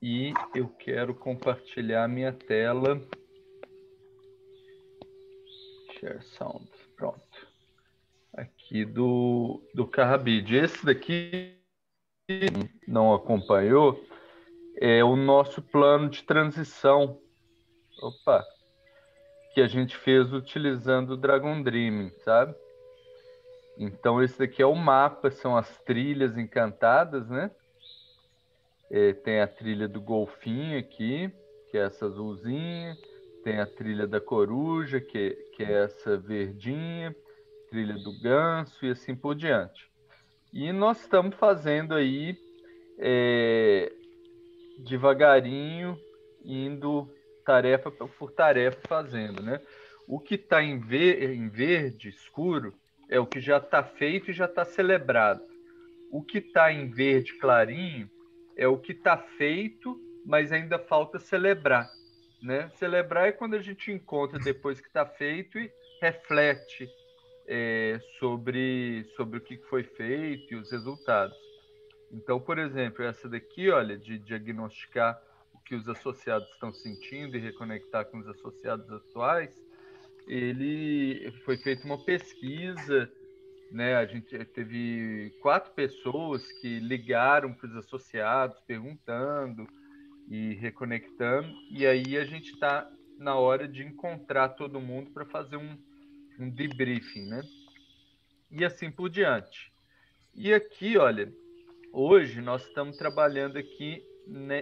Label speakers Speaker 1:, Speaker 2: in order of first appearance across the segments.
Speaker 1: E eu quero compartilhar minha tela. Share sound. Pronto. Aqui do Carrabid. Esse daqui não acompanhou, é o nosso plano de transição. Opa! Que a gente fez utilizando o Dragon Dreaming, sabe? Então, esse daqui é o mapa, são as trilhas encantadas, né? Tem a trilha do golfinho aqui, que é essa azulzinha. Tem a trilha da coruja, que é essa verdinha. Trilha do ganso e assim por diante. E nós estamos fazendo aí, devagarinho, indo tarefa por tarefa fazendo, né? O que está em verde escuro é o que já está feito e já está celebrado. O que está em verde clarinho é o que está feito, mas ainda falta celebrar, né? Celebrar é quando a gente encontra depois que está feito e reflete sobre o que foi feito e os resultados. Então, por exemplo, essa daqui, olha, de diagnosticar o que os associados estão sentindo e reconectar com os associados atuais, ele foi feita uma pesquisa, né? A gente teve 4 pessoas que ligaram para os associados perguntando e reconectando, e aí a gente está na hora de encontrar todo mundo para fazer um debriefing, né? E assim por diante. E aqui, olha, hoje nós estamos trabalhando aqui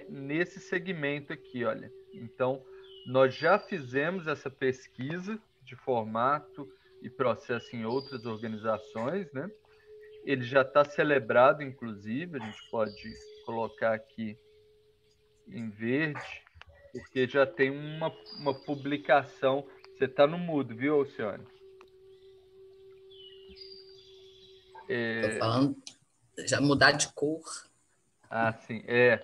Speaker 1: nesse segmento aqui, olha. Então, nós já fizemos essa pesquisa de formato e processo em outras organizações, né? Ele já está celebrado, inclusive, a gente pode colocar aqui em verde, porque já tem uma publicação. Você está no mudo, viu, Alcione?
Speaker 2: Tô falando, já mudar de cor.
Speaker 1: Ah, sim, a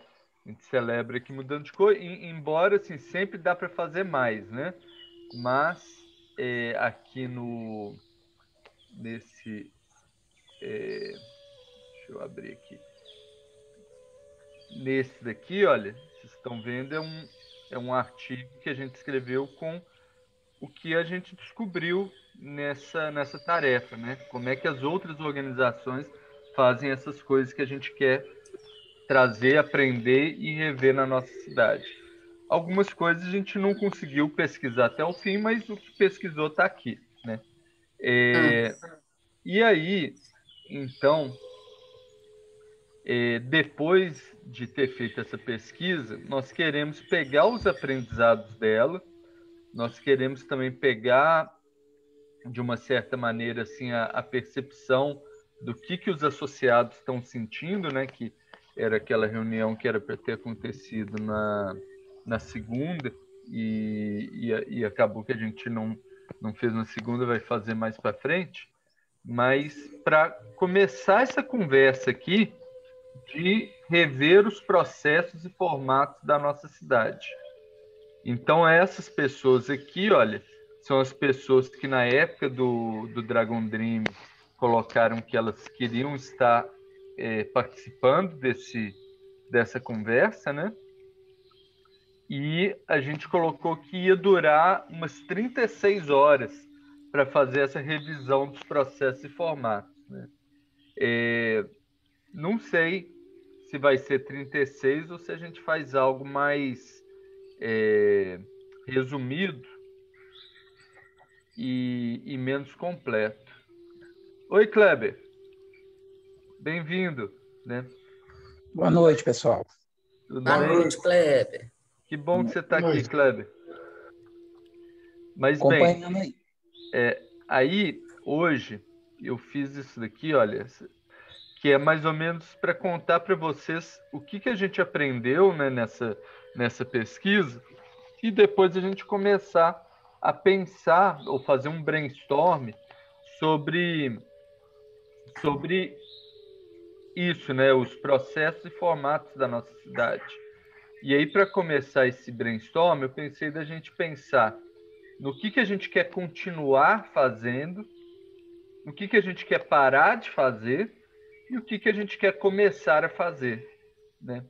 Speaker 1: gente celebra aqui mudando de cor, embora assim, sempre dá para fazer mais, né? Mas aqui nesse, deixa eu abrir aqui, nesse daqui, olha, vocês estão vendo, é um artigo que a gente escreveu com o que a gente descobriu nessa tarefa, né? Como é que as outras organizações fazem essas coisas que a gente quer trazer, aprender e rever na nossa cidade. Algumas coisas a gente não conseguiu pesquisar até o fim, mas o que pesquisou está aqui, né? E aí, então, depois de ter feito essa pesquisa, nós queremos pegar os aprendizados dela, nós queremos também pegar, de uma certa maneira, assim, a percepção do que os associados estão sentindo, né? Que era aquela reunião que era para ter acontecido na segunda e acabou que a gente não fez na segunda, vai fazer mais para frente. Mas para começar essa conversa aqui de rever os processos e formatos da nossa cidade. Então, essas pessoas aqui, olha, são as pessoas que na época do Dragon Dream colocaram que elas queriam estar participando dessa conversa, né? E a gente colocou que ia durar umas 36 horas para fazer essa revisão dos processos e formatos, né? Não sei se vai ser 36 ou se a gente faz algo mais resumido e menos completo. Oi, Kleber. Bem-vindo, né?
Speaker 3: Boa noite, pessoal.
Speaker 1: Tudo
Speaker 2: Boa
Speaker 1: bem?
Speaker 2: noite, Kleber.
Speaker 1: Que bom que você está aqui, Kleber. Mas bem,
Speaker 3: Acompanhando aí.
Speaker 1: aí hoje eu fiz isso daqui, olha, que é mais ou menos para contar para vocês o que a gente aprendeu, né, nessa pesquisa e depois a gente começar a pensar ou fazer um brainstorm sobre isso, né, os processos e formatos da nossa cidade. E aí, para começar esse brainstorm, eu pensei da gente pensar no que a gente quer continuar fazendo, no que a gente quer parar de fazer e o que a gente quer começar a fazer, né?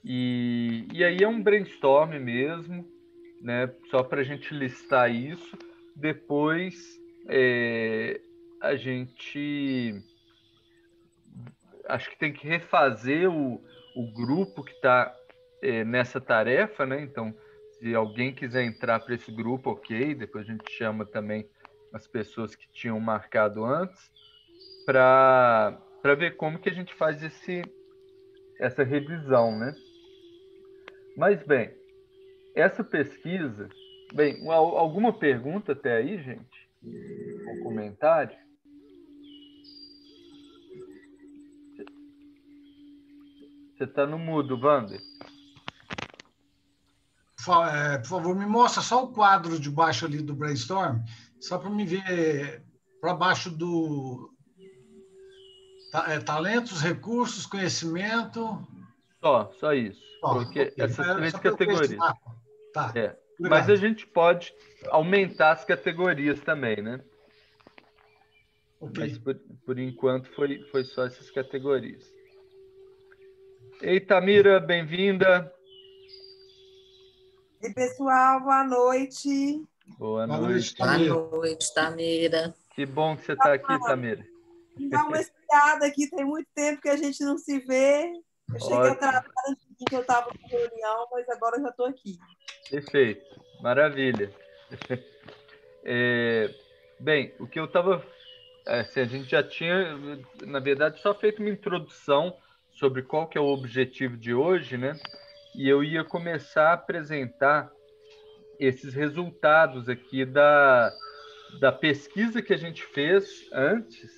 Speaker 1: E aí é um brainstorm mesmo, né? Só para a gente listar isso. Depois a gente acho que tem que refazer o grupo que está nessa tarefa, né? Então, se alguém quiser entrar para esse grupo, ok. Depois a gente chama também as pessoas que tinham marcado antes para ver como que a gente faz essa revisão, né? Mas, bem, essa pesquisa... Bem, alguma pergunta até aí, gente? Ou comentário? Você está no mudo, Wander.
Speaker 4: Por favor, me mostra só o quadro de baixo ali do brainstorm, só para me ver para baixo do talentos, recursos, conhecimento.
Speaker 1: Só isso. Porque
Speaker 4: Okay.
Speaker 1: essas três
Speaker 4: só
Speaker 1: categorias.
Speaker 4: Tá.
Speaker 1: Mas a gente pode aumentar as categorias também, né? Okay. Mas por enquanto foi só essas categorias. Ei, Tamira, bem-vinda.
Speaker 5: E pessoal, boa noite.
Speaker 1: Boa noite,
Speaker 2: Tamira.
Speaker 1: Que bom que você está aqui, Tamira.
Speaker 5: Dá uma espiada aqui, tem muito tempo que a gente não se vê. Eu cheguei atrasada que eu estava com reunião, mas agora eu já estou aqui.
Speaker 1: Perfeito, maravilha. Bem, o que eu estava... Assim, a gente já tinha, na verdade, só feito uma introdução sobre qual que é o objetivo de hoje, né? E eu ia começar a apresentar esses resultados aqui da pesquisa que a gente fez antes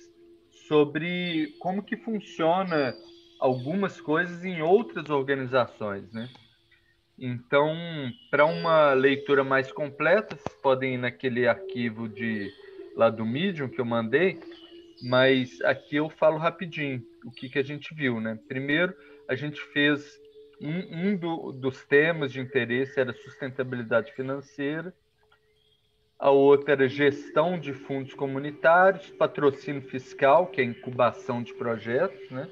Speaker 1: sobre como que funciona algumas coisas em outras organizações, né? Então, para uma leitura mais completa, vocês podem ir naquele arquivo lá do Medium que eu mandei, mas aqui eu falo rapidinho o que a gente viu, né? Primeiro, a gente fez dos temas de interesse era sustentabilidade financeira, a outra era gestão de fundos comunitários, patrocínio fiscal, que é incubação de projetos, né?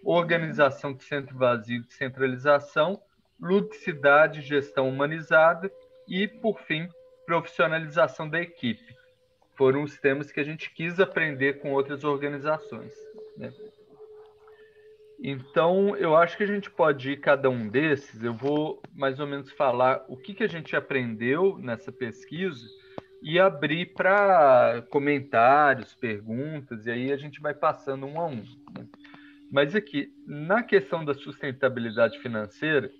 Speaker 1: Organização de centro vazio e descentralização, ludicidade e gestão humanizada e, por fim, profissionalização da equipe. Foram os temas que a gente quis aprender com outras organizações, né? Então, eu acho que a gente pode ir cada um desses. Eu vou mais ou menos falar o que a gente aprendeu nessa pesquisa e abrir para comentários, perguntas, e aí a gente vai passando um a um, né? Mas aqui, na questão da sustentabilidade financeira,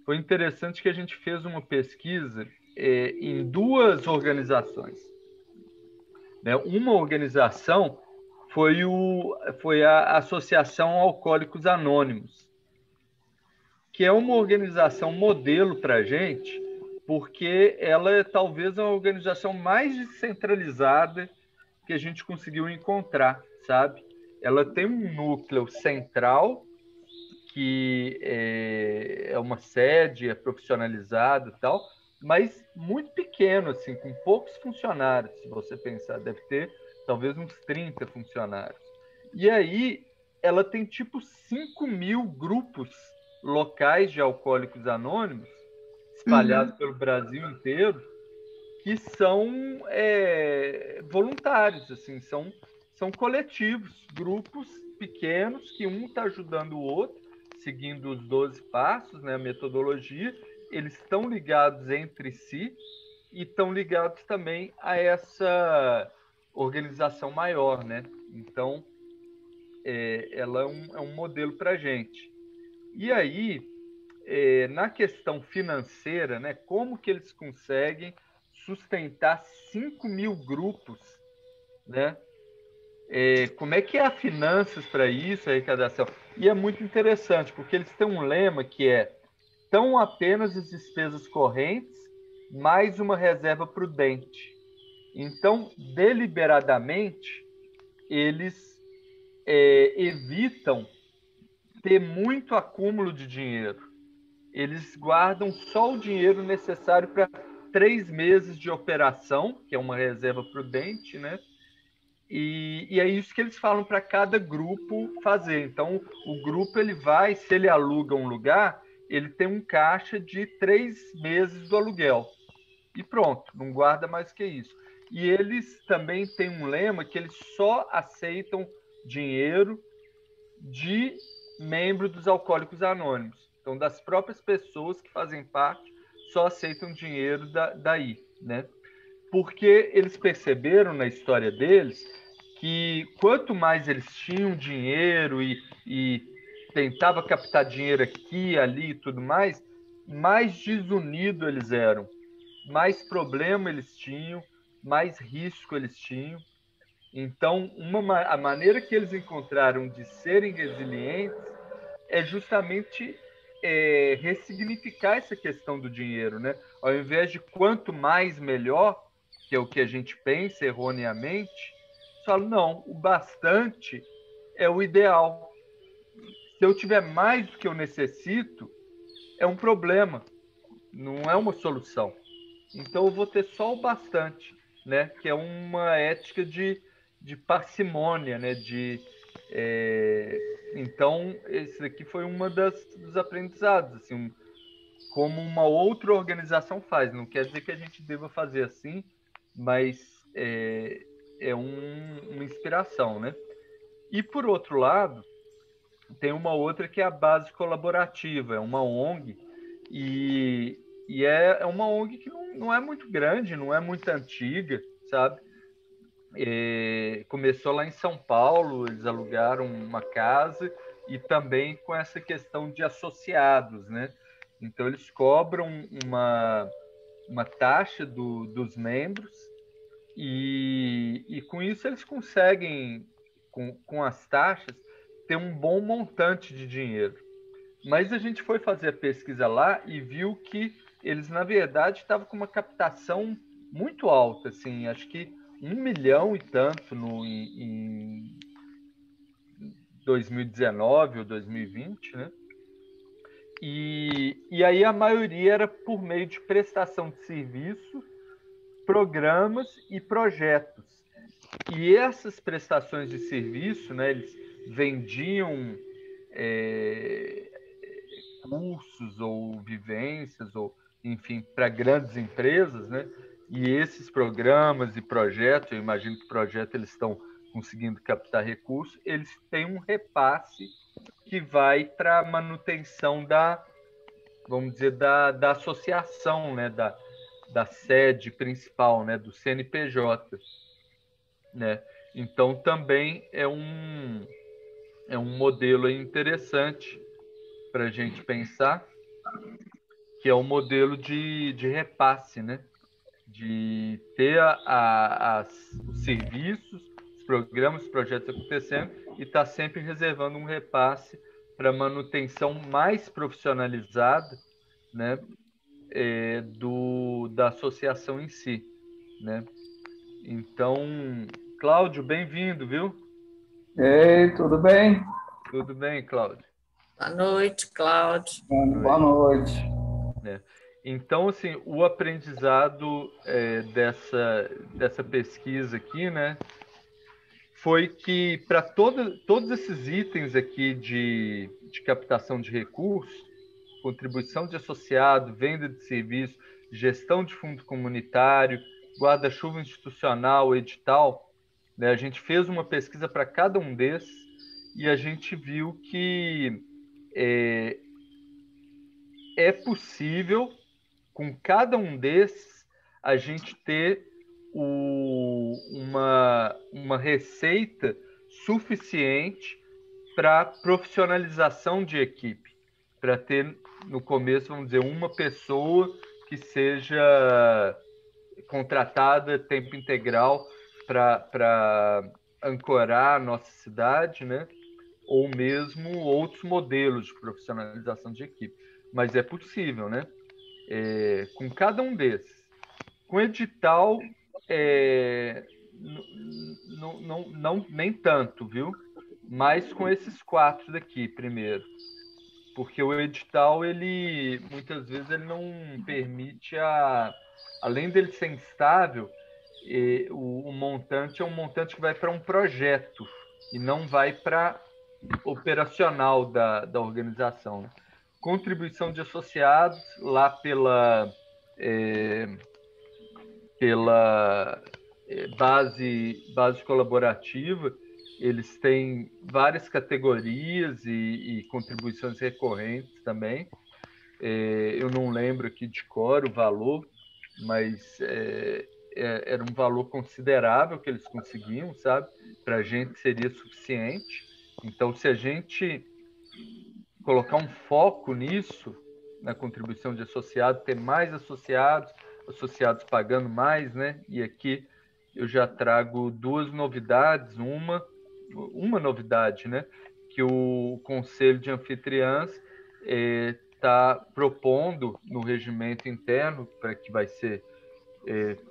Speaker 1: foi interessante que a gente fez uma pesquisa em duas organizações, né? Uma organização foi a Associação Alcoólicos Anônimos, que é uma organização modelo para a gente, porque ela é talvez a organização mais descentralizada que a gente conseguiu encontrar, sabe? Ela tem um núcleo central, que é uma sede, é profissionalizado e tal, mas muito pequeno, assim, com poucos funcionários, se você pensar, deve ter talvez uns 30 funcionários. E aí ela tem tipo 5.000 grupos locais de alcoólicos anônimos, espalhados pelo Brasil inteiro, que são voluntários, assim, são coletivos, grupos pequenos que um está ajudando o outro, seguindo os 12 passos, né, a metodologia. Eles estão ligados entre si e estão ligados também a essa organização maior, né? Então, ela é um modelo para a gente. E aí, na questão financeira, né, como que eles conseguem sustentar 5.000 grupos, né? Como é que é a finanças para isso, a arrecadação? E é muito interessante, porque eles têm um lema que é: tão apenas as despesas correntes mais uma reserva prudente. Então, deliberadamente, eles evitam ter muito acúmulo de dinheiro. Eles guardam só o dinheiro necessário para 3 meses de operação, que é uma reserva prudente, né? E é isso que eles falam para cada grupo fazer. Então, o grupo ele vai, se ele aluga um lugar, ele tem um caixa de 3 meses do aluguel. E pronto, não guarda mais que isso. E eles também têm um lema que eles só aceitam dinheiro de membro dos Alcoólicos Anônimos. Então, das próprias pessoas que fazem parte, só aceitam dinheiro daí, né? Porque eles perceberam na história deles que quanto mais eles tinham dinheiro e tentava captar dinheiro aqui, ali e tudo mais desunidos eles eram, mais problema eles tinham, mais risco eles tinham. Então, a maneira que eles encontraram de serem resilientes é justamente ressignificar essa questão do dinheiro, né? Ao invés de quanto mais melhor, que é o que a gente pensa erroneamente, falo, não, o bastante é o ideal. Se eu tiver mais do que eu necessito, é um problema, não é uma solução. Então eu vou ter só o bastante, né? Que é uma ética de parcimônia, né? Então esse aqui foi uma dos aprendizados, assim, como uma outra organização faz. Não quer dizer que a gente deva fazer assim, mas é uma inspiração, né? E por outro lado, tem uma outra que é a base colaborativa, é uma ONG, e é uma ONG que não é muito grande, não é muito antiga, sabe? Começou lá em São Paulo, eles alugaram uma casa e também com essa questão de associados, né? Então eles cobram uma taxa dos membros e com isso eles conseguem, com as taxas, ter um bom montante de dinheiro. Mas a gente foi fazer a pesquisa lá e viu que eles, na verdade, estavam com uma captação muito alta, assim, acho que 1 milhão e tanto em 2019 ou 2020, né? E aí a maioria era por meio de prestação de serviço, programas e projetos. E essas prestações de serviço, né, eles vendiam cursos ou vivências, ou enfim, para grandes empresas, né? E esses programas e projetos, eu imagino que projetos eles estão conseguindo captar recursos, eles têm um repasse que vai para a manutenção vamos dizer, da associação, né? Da sede principal, né? Do CNPJ, né? Então também é um modelo interessante para a gente pensar, que é um modelo de repasse, né? De ter os serviços, os programas, os projetos acontecendo e estar sempre reservando um repasse para manutenção mais profissionalizada, né? Da associação em si, né? Então, Cláudio, bem-vindo, viu?
Speaker 3: Ei, tudo bem?
Speaker 1: Tudo bem, Cláudio?
Speaker 2: Boa noite, Cláudio.
Speaker 3: Boa noite.
Speaker 1: Então, assim, o aprendizado dessa pesquisa aqui, né, foi que para todos esses itens aqui de captação de recursos, contribuição de associado, venda de serviço, gestão de fundo comunitário, guarda-chuva institucional, edital, né, a gente fez uma pesquisa para cada um desses e a gente viu que é possível, com cada um desses, a gente ter uma receita suficiente para profissionalização de equipe, para ter, no começo, vamos dizer, uma pessoa que seja contratada tempo integral para ancorar a nossa cidade, né? Ou mesmo outros modelos de profissionalização de equipe. Mas é possível, né? Com cada um desses. Com edital, não, nem tanto, viu? Mas com esses 4 daqui, primeiro. Porque o edital, muitas vezes, ele não permite além dele ser instável, o montante é um montante que vai para um projeto e não vai para operacional da organização, né? Contribuição de associados lá pela base colaborativa, eles têm várias categorias e contribuições recorrentes também. Eu não lembro aqui de cor o valor, mas era um valor considerável que eles conseguiam, sabe? Para a gente seria suficiente. Então, se a gente colocar um foco nisso, na contribuição de associado, ter mais associados pagando mais, né? E aqui eu já trago duas novidades. Uma novidade, né? Que o Conselho de Anfitriãs está propondo no regimento interno, para que vai ser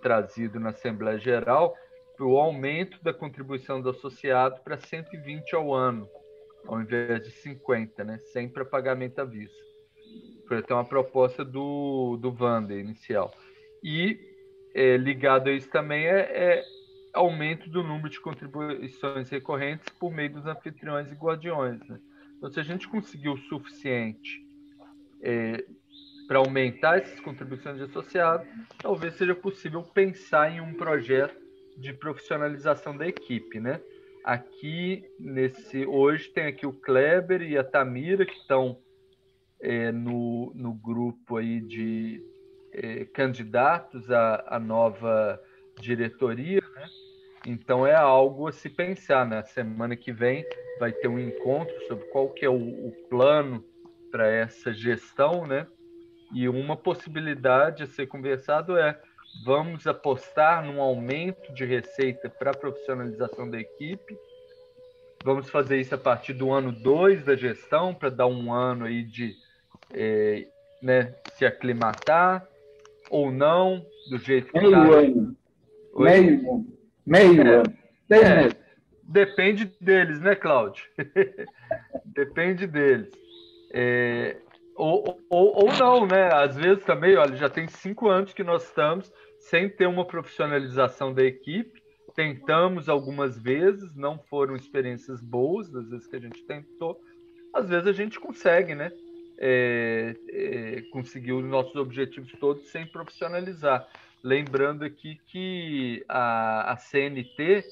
Speaker 1: trazido na Assembleia Geral, o aumento da contribuição do associado para 120 ao ano, ao invés de 50, né? Sem para pagamento à vista. Foi até uma proposta do Wander inicial. E ligado a isso também aumento do número de contribuições recorrentes por meio dos anfitriões e guardiões, né? Então, se a gente conseguir o suficiente para aumentar essas contribuições de associado, talvez seja possível pensar em um projeto de profissionalização da equipe, né? Aqui, hoje, tem aqui o Kleber e a Tamira, que estão no grupo aí de candidatos à nova diretoria, né? Então, é algo a se pensar. Na semana que vem vai ter um encontro sobre qual que é o plano para essa gestão, né? E uma possibilidade a ser conversado vamos apostar num aumento de receita para a profissionalização da equipe. Vamos fazer isso a partir do ano 2 da gestão, para dar um ano aí de se aclimatar, ou não, do jeito que
Speaker 3: Meio ano. Meio ano. 10 meses.
Speaker 1: Depende deles, né, Cláudio? Depende deles. Ou não, né? Às vezes também, olha, já tem 5 anos que nós estamos sem ter uma profissionalização da equipe. Tentamos algumas vezes, não foram experiências boas, das vezes que a gente tentou. Às vezes a gente consegue, né? Conseguir os nossos objetivos todos sem profissionalizar. Lembrando aqui que a CNT,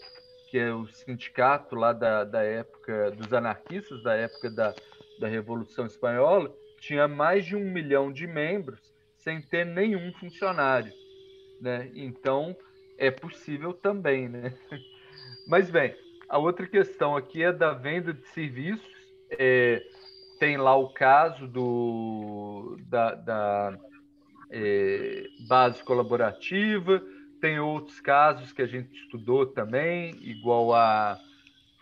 Speaker 1: que é o sindicato lá da época dos anarquistas, da época da Revolução Espanhola, tinha mais de 1 milhão de membros sem ter nenhum funcionário, né? Então, é possível também, né? Mas, bem, a outra questão aqui é da venda de serviços. Tem lá o caso da base colaborativa, tem outros casos que a gente estudou também, igual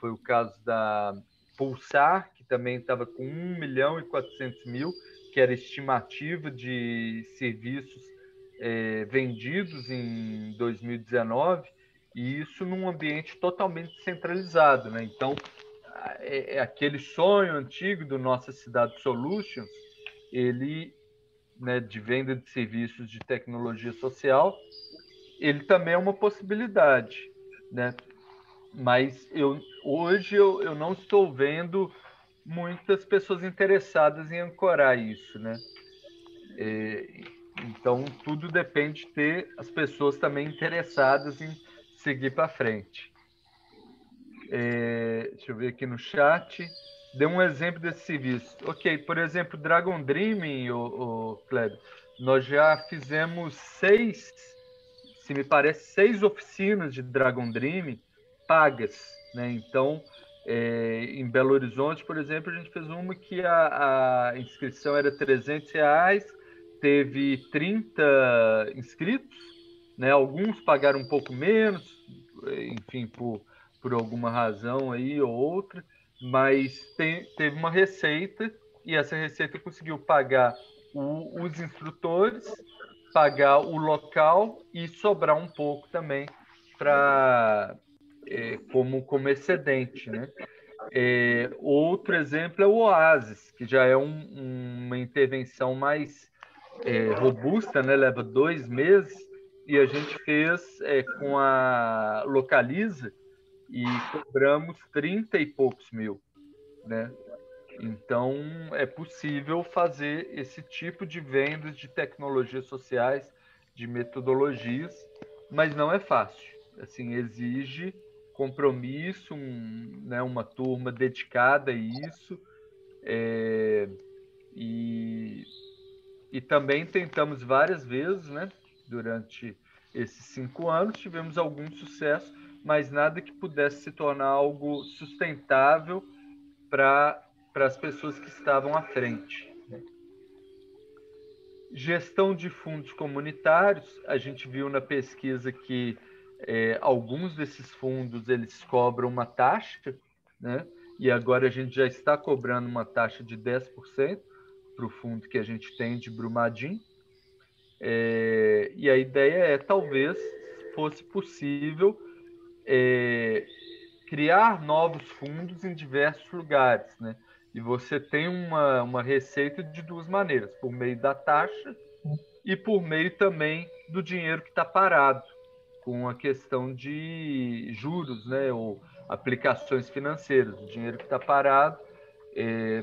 Speaker 1: foi o caso da Pulsar, que também estava com 1.400.000, que era estimativa de serviços vendidos em 2019, e isso num ambiente totalmente centralizado, né? Então, aquele sonho antigo do Nossa Cidade Solutions, ele, né, de venda de serviços de tecnologia social, ele também é uma possibilidade, né? Mas hoje eu não estou vendo muitas pessoas interessadas em ancorar isso, né? Então, tudo depende de ter as pessoas também interessadas em seguir para frente. Deixa eu ver aqui no chat. Dê um exemplo desse serviço. Ok, por exemplo, Dragon Dreaming, o Kleber, nós já fizemos 6 oficinas de Dragon Dreaming pagas, né? Então, em Belo Horizonte, por exemplo, a gente fez uma que a inscrição era R$300, teve 30 inscritos, né? Alguns pagaram um pouco menos, enfim, por alguma razão aí ou outra, mas teve uma receita, e essa receita conseguiu pagar os instrutores, pagar o local e sobrar um pouco também para como excedente, né? Outro exemplo é o Oasis, que já é uma intervenção mais robusta, né? Leva 2 meses, e a gente fez com a Localiza e cobramos 30 e poucos mil, né? Então, é possível fazer esse tipo de vendas de tecnologias sociais, de metodologias, mas não é fácil. Assim, exige compromisso, né, uma turma dedicada a isso, e também tentamos várias vezes, né, durante esses 5 anos, tivemos algum sucesso, mas nada que pudesse se tornar algo sustentável para as pessoas que estavam à frente. Gestão de fundos comunitários, a gente viu na pesquisa que alguns desses fundos eles cobram uma taxa, né? E agora a gente já está cobrando uma taxa de 10% para o fundo que a gente tem de Brumadinho. E a ideia talvez fosse possível criar novos fundos em diversos lugares, né? E você tem uma receita de duas maneiras, por meio da taxa e por meio também do dinheiro que está parado, com a questão de juros, né? Ou aplicações financeiras. O dinheiro que está parado,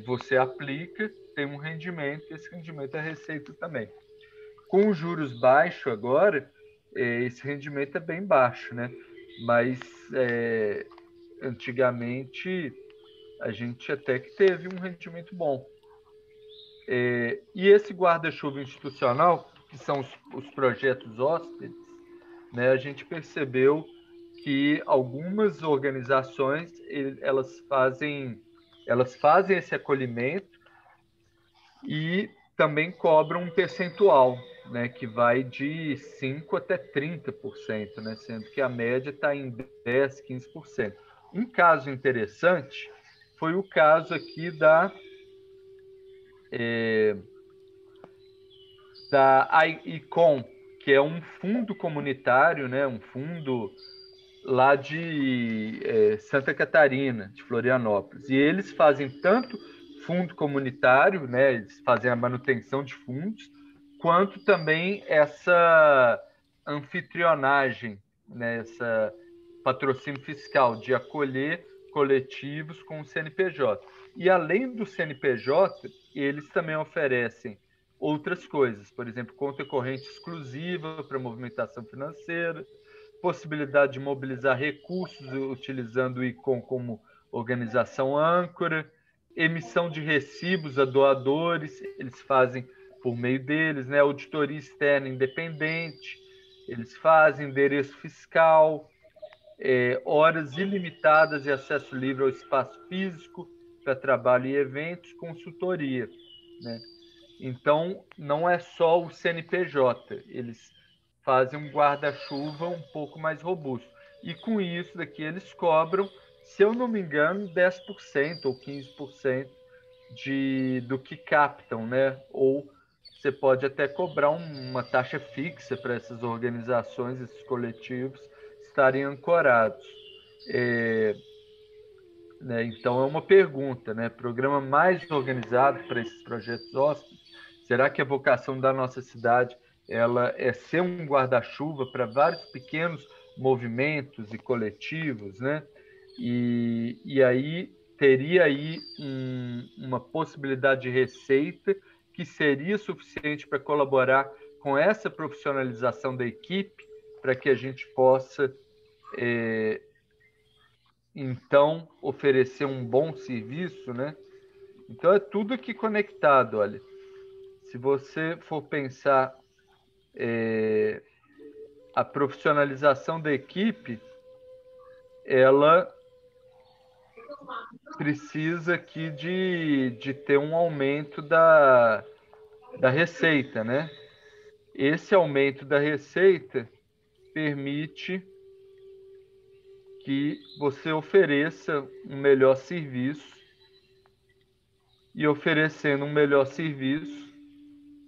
Speaker 1: você aplica, tem um rendimento, e esse rendimento é receita também. Com os juros baixos agora, esse rendimento é bem baixo, né? Mas antigamente a gente até que teve um rendimento bom. E esse guarda-chuva institucional, que são os projetos hóspedes, né, a gente percebeu que algumas organizações elas fazem esse acolhimento e também cobram um percentual, né, que vai de 5% até 30%, né, sendo que a média está em 10%, 15%. Um caso interessante foi o caso aqui da ICOM, que é um fundo comunitário, né, um fundo lá de Santa Catarina, de Florianópolis. E eles fazem tanto fundo comunitário, né, eles fazem a manutenção de fundos, quanto também essa anfitrionagem, né, essa patrocínio fiscal de acolher coletivos com o CNPJ. E além do CNPJ, eles também oferecem outras coisas, por exemplo, conta corrente exclusiva para movimentação financeira, possibilidade de mobilizar recursos utilizando o ICOM como organização âncora, emissão de recibos a doadores, eles fazem por meio deles, né? Auditoria externa independente, eles fazem endereço fiscal, horas ilimitadas e acesso livre ao espaço físico para trabalho e eventos, consultoria, né? Então, não é só o CNPJ, eles fazem um guarda-chuva um pouco mais robusto. E com isso daqui eles cobram, se eu não me engano, 10% ou 15% do que captam, né? Ou você pode até cobrar uma taxa fixa para essas organizações, esses coletivos estarem ancorados. Né? Então é uma pergunta, né? Programa mais organizado para esses projetos hóspedes. Será que a vocação da nossa cidade ela é ser um guarda-chuva para vários pequenos movimentos e coletivos, né? E aí teria aí uma possibilidade de receita que seria suficiente para colaborar com essa profissionalização da equipe para que a gente possa então oferecer um bom serviço, né? Então é tudo aqui conectado, olha. Se você for pensar a profissionalização da equipe, ela precisa aqui de ter um aumento da receita, né? Esse aumento da receita permite que você ofereça um melhor serviço, e oferecendo um melhor serviço,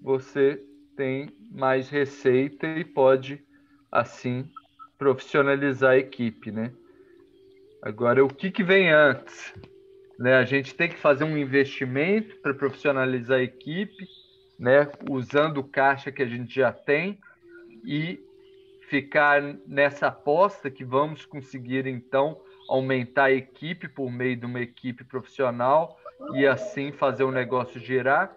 Speaker 1: você tem mais receita e pode, assim, profissionalizar a equipe, né? Agora, o que vem antes? Né? A gente tem que fazer um investimento para profissionalizar a equipe, né? Usando o caixa que a gente já tem, e ficar nessa aposta que vamos conseguir, então, aumentar a equipe por meio de uma equipe profissional e assim fazer o negócio girar,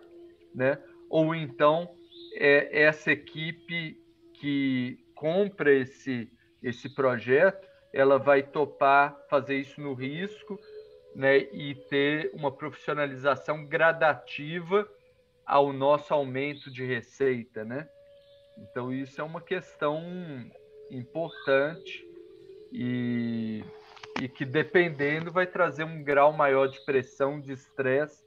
Speaker 1: né? Ou então essa equipe que compra esse projeto, ela vai topar fazer isso no risco, né? E ter uma profissionalização gradativa ao nosso aumento de receita, né? Então, isso é uma questão importante e que, dependendo, vai trazer um grau maior de pressão, de estresse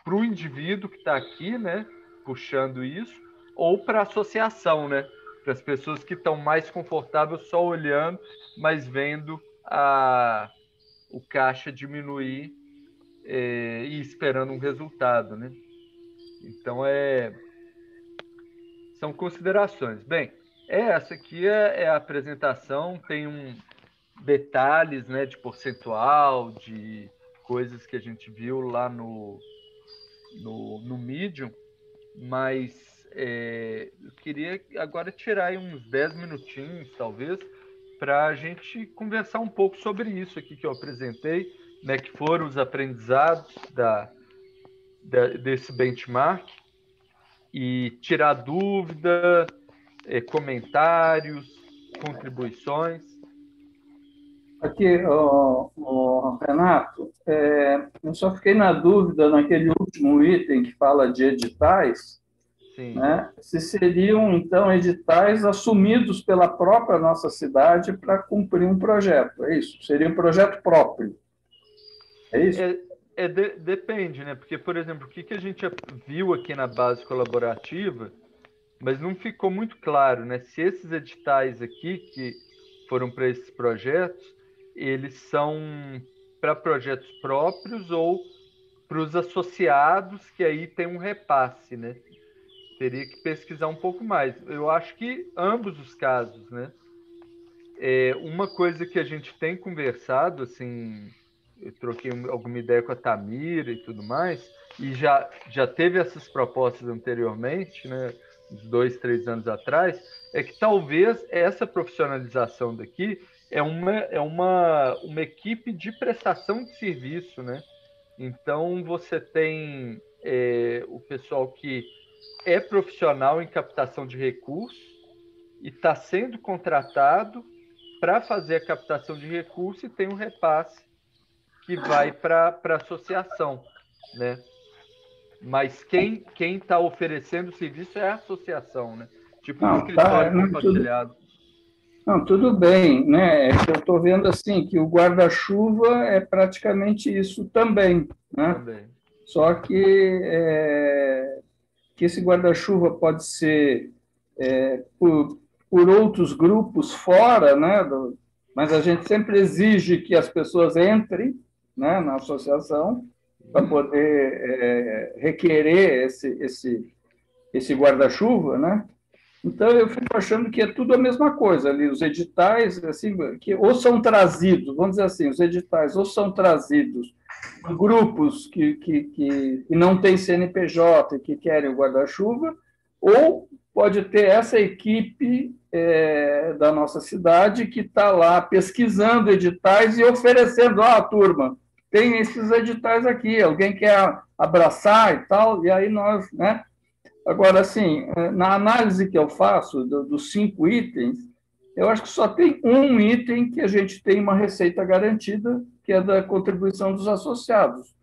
Speaker 1: para o indivíduo que está aqui, né, puxando isso, ou para a associação, né, para as pessoas que estão mais confortáveis só olhando, mas vendo o caixa diminuir e esperando um resultado, né? Então, são considerações. Bem, essa aqui é a apresentação, tem detalhes, né, de percentual, de coisas que a gente viu lá no Medium, mas eu queria agora tirar aí uns 10 minutinhos, talvez, para a gente conversar um pouco sobre isso aqui que eu apresentei, né, que foram os aprendizados desse benchmark, e tirar dúvida, comentários, contribuições.
Speaker 3: Aqui, Renato, eu só fiquei na dúvida naquele último item que fala de editais,
Speaker 1: Sim.
Speaker 3: Né? Se seriam, então, editais assumidos pela própria nossa cidade para cumprir um projeto, é isso? Seria um projeto próprio, é isso?
Speaker 1: Depende, né? Porque, por exemplo, o que a gente viu aqui na base colaborativa, mas não ficou muito claro, né? Se esses editais aqui, que foram para esses projetos, eles são para projetos próprios ou para os associados, que aí tem um repasse, né? Teria que pesquisar um pouco mais. Eu acho que ambos os casos, né? Uma coisa que a gente tem conversado, assim, eu troquei alguma ideia com a Tamira e tudo mais, e já teve essas propostas anteriormente, né? Uns 2, 3 anos atrás, é que talvez essa profissionalização daqui é uma equipe de prestação de serviço, né? Então, você tem o pessoal que é profissional em captação de recursos e está sendo contratado para fazer a captação de recursos e tem um repasse que vai para a associação, né? Mas quem está oferecendo o serviço é a associação, né? Tipo um escritório compartilhado.
Speaker 3: Tudo bem, né? É que eu estou vendo assim que o guarda-chuva é praticamente isso também, né?
Speaker 1: Também.
Speaker 3: Só que esse guarda-chuva pode ser por outros grupos fora, né? Mas a gente sempre exige que as pessoas entrem, né, na associação para poder requerer esse guarda-chuva, né? Então, eu fico achando que é tudo a mesma coisa ali, os editais, assim, que ou são trazidos, vamos dizer assim, os editais ou são trazidos por grupos que não têm CNPJ e que querem o guarda-chuva, ou pode ter essa equipe da nossa cidade que está lá pesquisando editais e oferecendo, turma, tem esses editais aqui, alguém quer abraçar e tal, e aí nós, né? Agora, assim, na análise que eu faço dos 5 itens, eu acho que só tem um item que a gente tem uma receita garantida, que é da contribuição dos associados.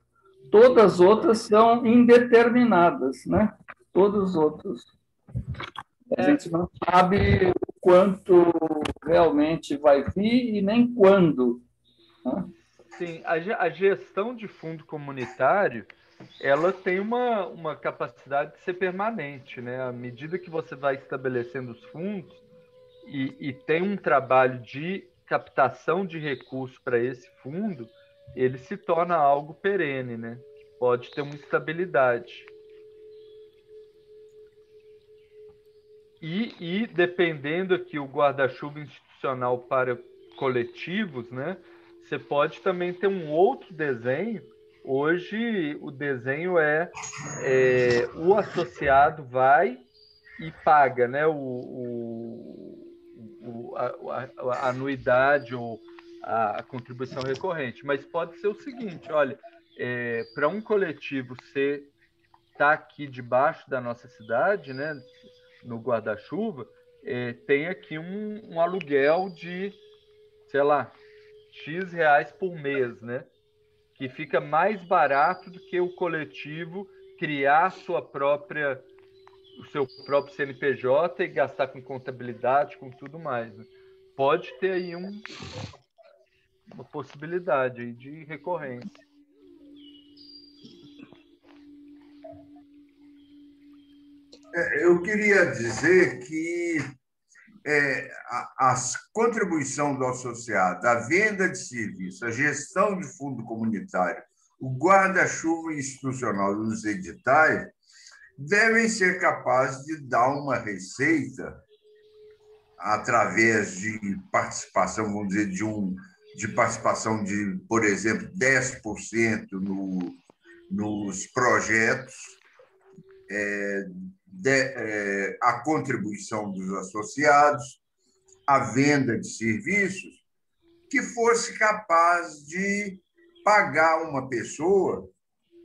Speaker 3: Todas as outras são indeterminadas, né? Todas as outras. A gente não sabe quanto realmente vai vir e nem quando, né?
Speaker 1: Sim, a gestão de fundo comunitário, ela tem uma capacidade de ser permanente, né? À medida que você vai estabelecendo os fundos e tem um trabalho de captação de recursos para esse fundo, ele se torna algo perene, né? Pode ter uma estabilidade. E dependendo aqui o guarda-chuva institucional para coletivos, né? Você pode também ter um outro desenho. Hoje, o desenho o associado vai e paga, né, o a anuidade ou a contribuição recorrente, mas pode ser o seguinte, olha, para um coletivo estar aqui debaixo da nossa cidade, né, no guarda-chuva, tem aqui um aluguel de, sei lá, X reais por mês, né, que fica mais barato do que o coletivo criar o seu próprio CNPJ e gastar com contabilidade, com tudo mais, né? Pode ter aí uma possibilidade aí de recorrência.
Speaker 6: Eu queria dizer que a contribuição do associado, a venda de serviço, a gestão de fundo comunitário, o guarda-chuva institucional e os editais devem ser capazes de dar uma receita através de participação, vamos dizer, de participação de, por exemplo, 10% nos projetos, a contribuição dos associados, a venda de serviços, que fosse capaz de pagar uma pessoa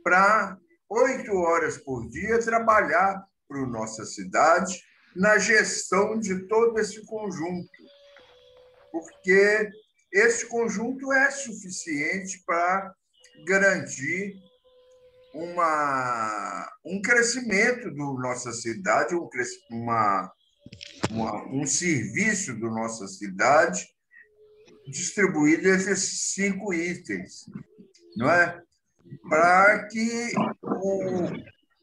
Speaker 6: para 8 horas por dia trabalhar para a nossa cidade na gestão de todo esse conjunto, porque esse conjunto é suficiente para garantir um crescimento da nossa cidade, um serviço da nossa cidade distribuído entre esses 5 itens, não é? Para que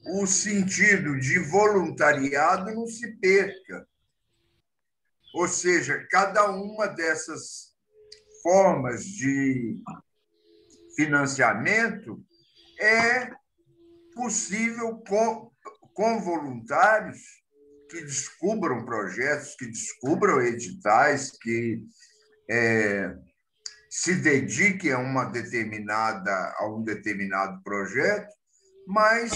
Speaker 6: o sentido de voluntariado não se perca. Ou seja, cada uma dessas formas de financiamento é possível com voluntários que descubram projetos, que descubram editais, que se dediquem a um determinado projeto, mas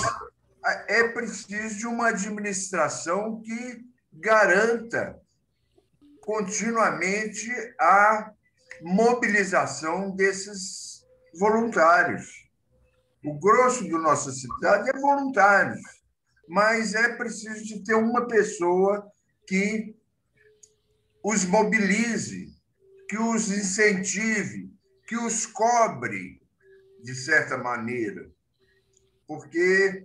Speaker 6: é preciso de uma administração que garanta continuamente a mobilização desses voluntários. O grosso da nossa cidade é voluntários, mas é preciso de ter uma pessoa que os mobilize, que os incentive, que os cobre, de certa maneira. Porque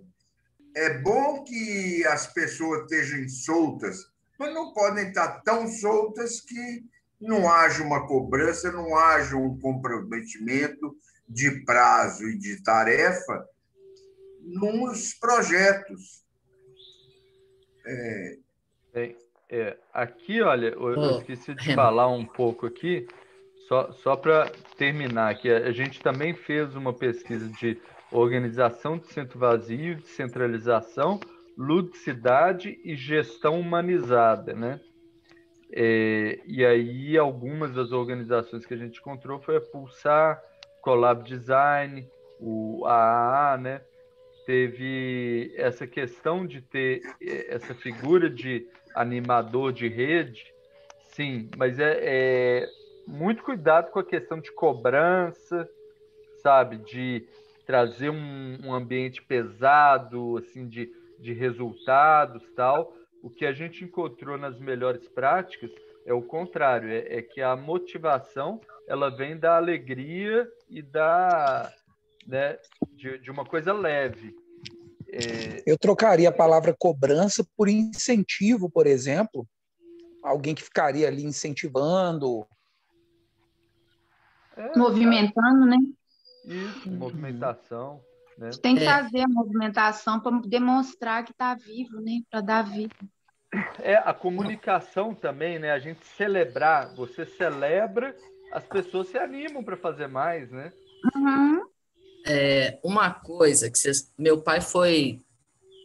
Speaker 6: é bom que as pessoas estejam soltas, mas não podem estar tão soltas que não haja uma cobrança, não haja um comprometimento de prazo e de tarefa nos projetos.
Speaker 1: Aqui, olha, eu esqueci de falar um pouco aqui, só para terminar aqui. A gente também fez uma pesquisa de organização de centro vazio, descentralização, ludicidade e gestão humanizada, né? E aí, algumas das organizações que a gente encontrou foi a Pulsar, Collab Design, o AAA, né? Teve essa questão de ter essa figura de animador de rede, sim, mas muito cuidado com a questão de cobrança, sabe? De trazer um ambiente pesado, assim, de resultados, tal. O que a gente encontrou nas melhores práticas é o contrário, é que a motivação ela vem da alegria e de uma coisa leve.
Speaker 7: Eu trocaria a palavra cobrança por incentivo, por exemplo. Alguém que ficaria ali incentivando.
Speaker 8: Movimentando, né?
Speaker 1: Isso, movimentação. Né?
Speaker 8: Tem que fazer a movimentação para demonstrar que está vivo, né? Para dar vida.
Speaker 1: A comunicação também, né? A gente celebrar, você celebra, as pessoas se animam para fazer mais, né?
Speaker 8: Uhum.
Speaker 2: Uma coisa que meu pai foi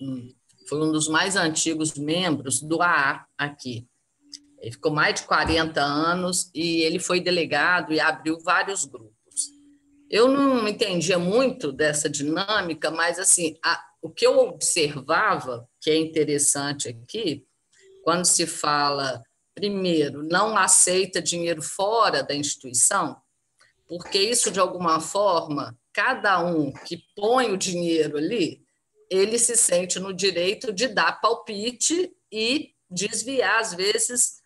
Speaker 2: um dos mais antigos membros do AA aqui. Ele ficou mais de 40 anos e ele foi delegado e abriu vários grupos. Eu não entendia muito dessa dinâmica, mas assim, o que eu observava, que é interessante aqui, quando se fala primeiro, não aceita dinheiro fora da instituição, porque isso, de alguma forma, cada um que põe o dinheiro ali, ele se sente no direito de dar palpite e desviar, às vezes,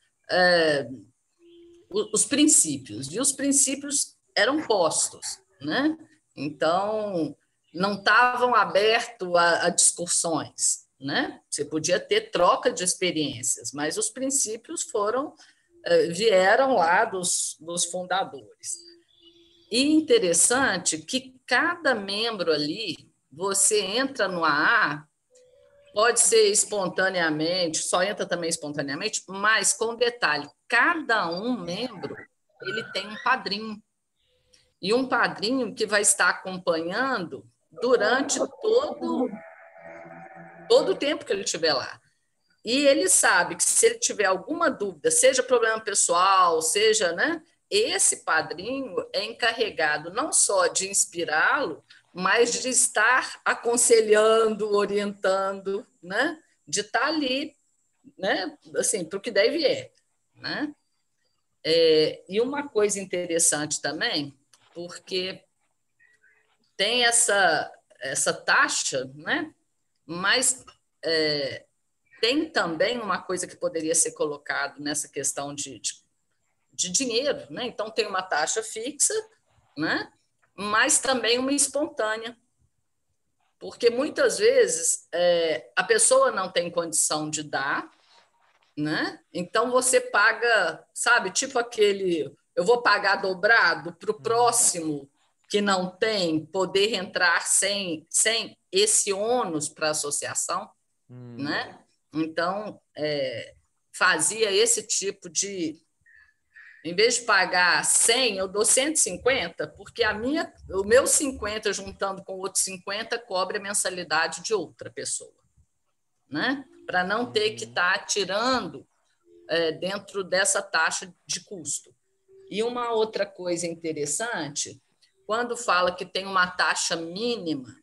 Speaker 2: os princípios. E os princípios eram postos, né? Então, não estavam abertos a discussões, né? Você podia ter troca de experiências, mas os princípios vieram lá dos fundadores. E interessante que cada membro ali, você entra no AA, pode ser espontaneamente, só entra também espontaneamente, mas com detalhe, cada membro, ele tem um padrinho. E um padrinho que vai estar acompanhando durante todo o tempo que ele estiver lá. E ele sabe que se ele tiver alguma dúvida, seja problema pessoal, seja, né, esse padrinho é encarregado não só de inspirá-lo, mas de estar aconselhando, orientando, né, de estar ali, né, assim, para o que deve é, né? E uma coisa interessante também, porque tem essa taxa, né? Mas tem também uma coisa que poderia ser colocado nessa questão de dinheiro, né? Então, tem uma taxa fixa, né? Mas também uma espontânea, porque muitas vezes a pessoa não tem condição de dar, né? Então, você paga, sabe, tipo eu vou pagar dobrado para o próximo que não tem poder entrar sem esse ônus para a associação, né? Então, fazia esse tipo de... Em vez de pagar 100, eu dou 150, porque o meu 50, juntando com o outro 50, cobre a mensalidade de outra pessoa, né? Para não ter que estar tirando dentro dessa taxa de custo. E uma outra coisa interessante, quando fala que tem uma taxa mínima,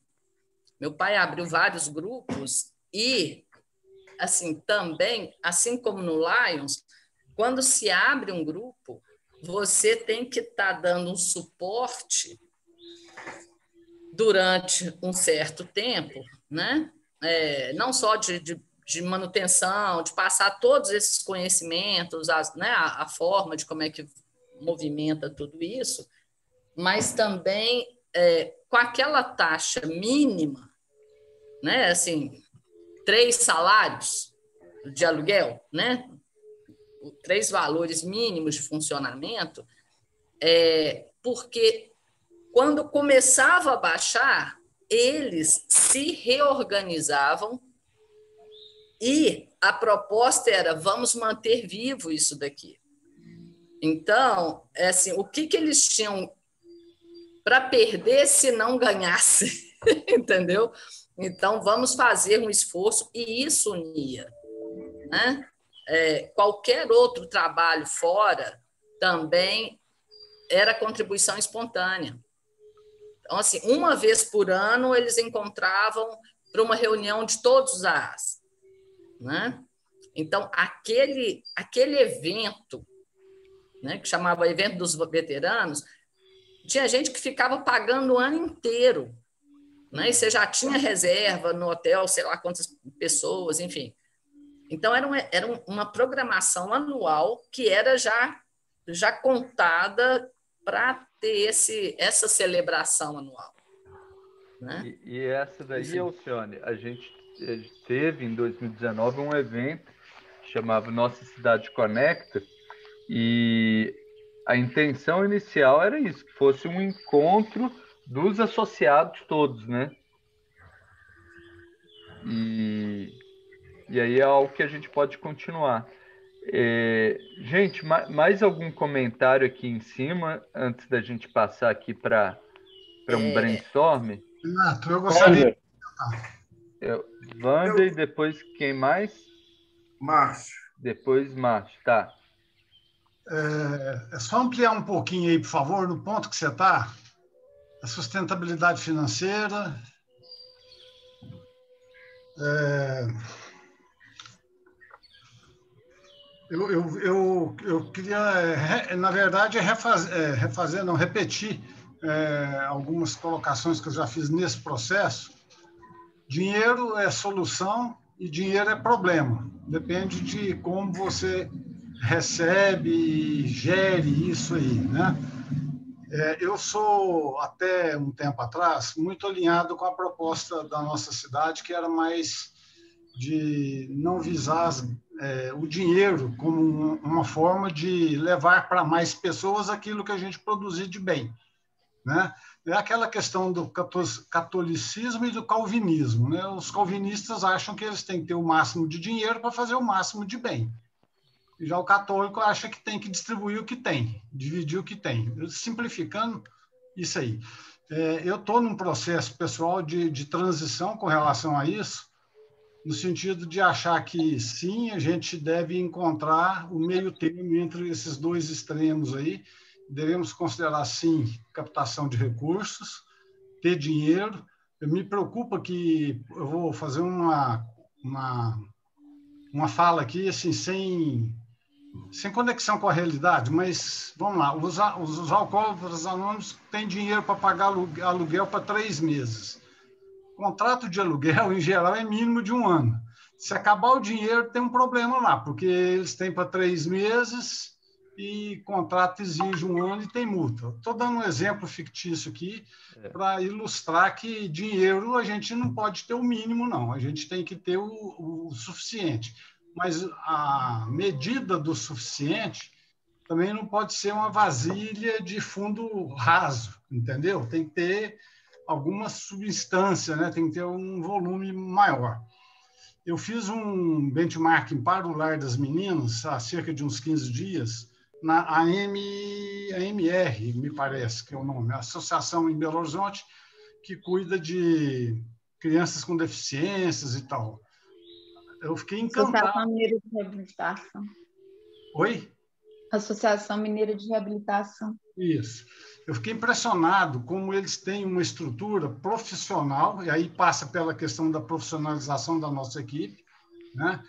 Speaker 2: meu pai abriu vários grupos e, assim, também, assim como no Lions, quando se abre um grupo, você tem que estar dando um suporte durante um certo tempo, né? Não só de manutenção, de passar todos esses conhecimentos, né? a forma de como é que movimenta tudo isso, mas também com aquela taxa mínima, né? Assim, 3 salários de aluguel, né? 3 valores mínimos de funcionamento, porque quando começava a baixar, eles se reorganizavam e a proposta era: vamos manter vivo isso daqui. Então, assim, o que eles tinham para perder se não ganhasse? Entendeu? Então, vamos fazer um esforço, e isso unia, né? Qualquer outro trabalho fora também era contribuição espontânea. Então, assim, uma vez por ano, eles encontravam para uma reunião de todos os AAs, né? Então, aquele evento, né, que chamava Evento dos Veteranos, tinha gente que ficava pagando o ano inteiro, né? E você já tinha reserva no hotel, sei lá quantas pessoas, enfim. Então, era uma programação anual que era já contada para ter essa celebração anual, né?
Speaker 1: E essa daí, Alcione, a gente teve em 2019 um evento que chamava Nossa Cidade Conecta, e a intenção inicial era isso, que fosse um encontro dos associados todos, né? E aí é algo que a gente pode continuar. Gente, mais algum comentário aqui em cima, antes da gente passar aqui para um brainstorm?
Speaker 4: Renato, eu gostaria...
Speaker 1: Wander, e depois quem mais?
Speaker 6: Márcio.
Speaker 1: Depois Márcio, tá.
Speaker 4: É só ampliar um pouquinho aí, por favor, no ponto que você está. A sustentabilidade financeira... Eu queria, na verdade, repetir algumas colocações que eu já fiz nesse processo. Dinheiro é solução e dinheiro é problema. Depende de como você recebe e gere isso aí, né? Eu sou, até um tempo atrás, muito alinhado com a proposta da nossa cidade, que era mais de não visar o dinheiro como uma forma de levar para mais pessoas aquilo que a gente produzir de bem, né? É aquela questão do catolicismo e do calvinismo, né? Os calvinistas acham que eles têm que ter o máximo de dinheiro para fazer o máximo de bem. Já o católico acha que tem que distribuir o que tem, dividir o que tem. Simplificando isso aí. Eu estou num processo pessoal de transição com relação a isso, no sentido de achar que, sim, a gente deve encontrar o meio termo entre esses dois extremos aí. Devemos considerar, sim, captação de recursos, ter dinheiro. Me preocupa que eu vou fazer uma fala aqui, assim, sem conexão com a realidade, mas vamos lá, os alcoólatras anônimos têm dinheiro para pagar aluguel para 3 meses. O contrato de aluguel, em geral, é mínimo de 1 ano. Se acabar o dinheiro, tem um problema lá, porque eles têm para 3 meses e contrato exige 1 ano e tem multa. Estou dando um exemplo fictício aqui para ilustrar que dinheiro a gente não pode ter o mínimo, não. A gente tem que ter o suficiente. Mas a medida do suficiente também não pode ser uma vasilha de fundo raso, entendeu? Tem que ter alguma substância, né? Tem que ter um volume maior. Eu fiz um benchmarking para o Lar das Meninas há cerca de uns 15 dias, na AMR, me parece que é o nome, a associação em Belo Horizonte que cuida de crianças com deficiências e tal. Eu fiquei encantado.
Speaker 8: Associação Mineira de Reabilitação.
Speaker 4: Oi?
Speaker 8: Associação Mineira de Reabilitação.
Speaker 4: Isso. Eu fiquei impressionado como eles têm uma estrutura profissional, e aí passa pela questão da profissionalização da nossa equipe, né?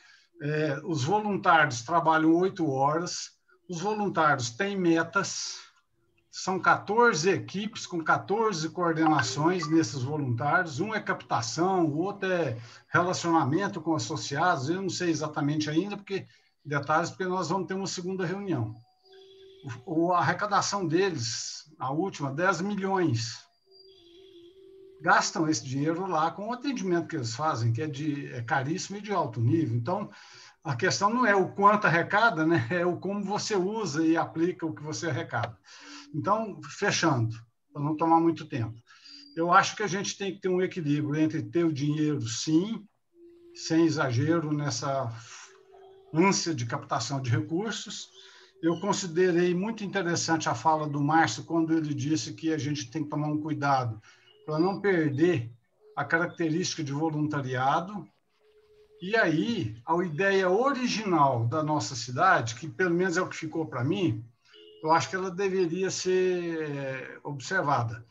Speaker 4: Os voluntários trabalham 8 horas, os voluntários têm metas, são 14 equipes com 14 coordenações nesses voluntários, um é captação, o outro é relacionamento com associados, eu não sei exatamente ainda, porque nós vamos ter uma segunda reunião. A arrecadação deles, a última, 10 milhões. Gastam esse dinheiro lá com o atendimento que eles fazem, que é caríssimo e de alto nível. Então, a questão não é o quanto arrecada, né? É o como você usa e aplica o que você arrecada. Então, fechando, para não tomar muito tempo, eu acho que a gente tem que ter um equilíbrio entre ter o dinheiro, sim, sem exagero nessa ânsia de captação de recursos. Eu considerei muito interessante a fala do Márcio quando ele disse que a gente tem que tomar um cuidado para não perder a característica de voluntariado. E aí, a ideia original da nossa cidade, que pelo menos é o que ficou para mim, eu acho que ela deveria ser observada.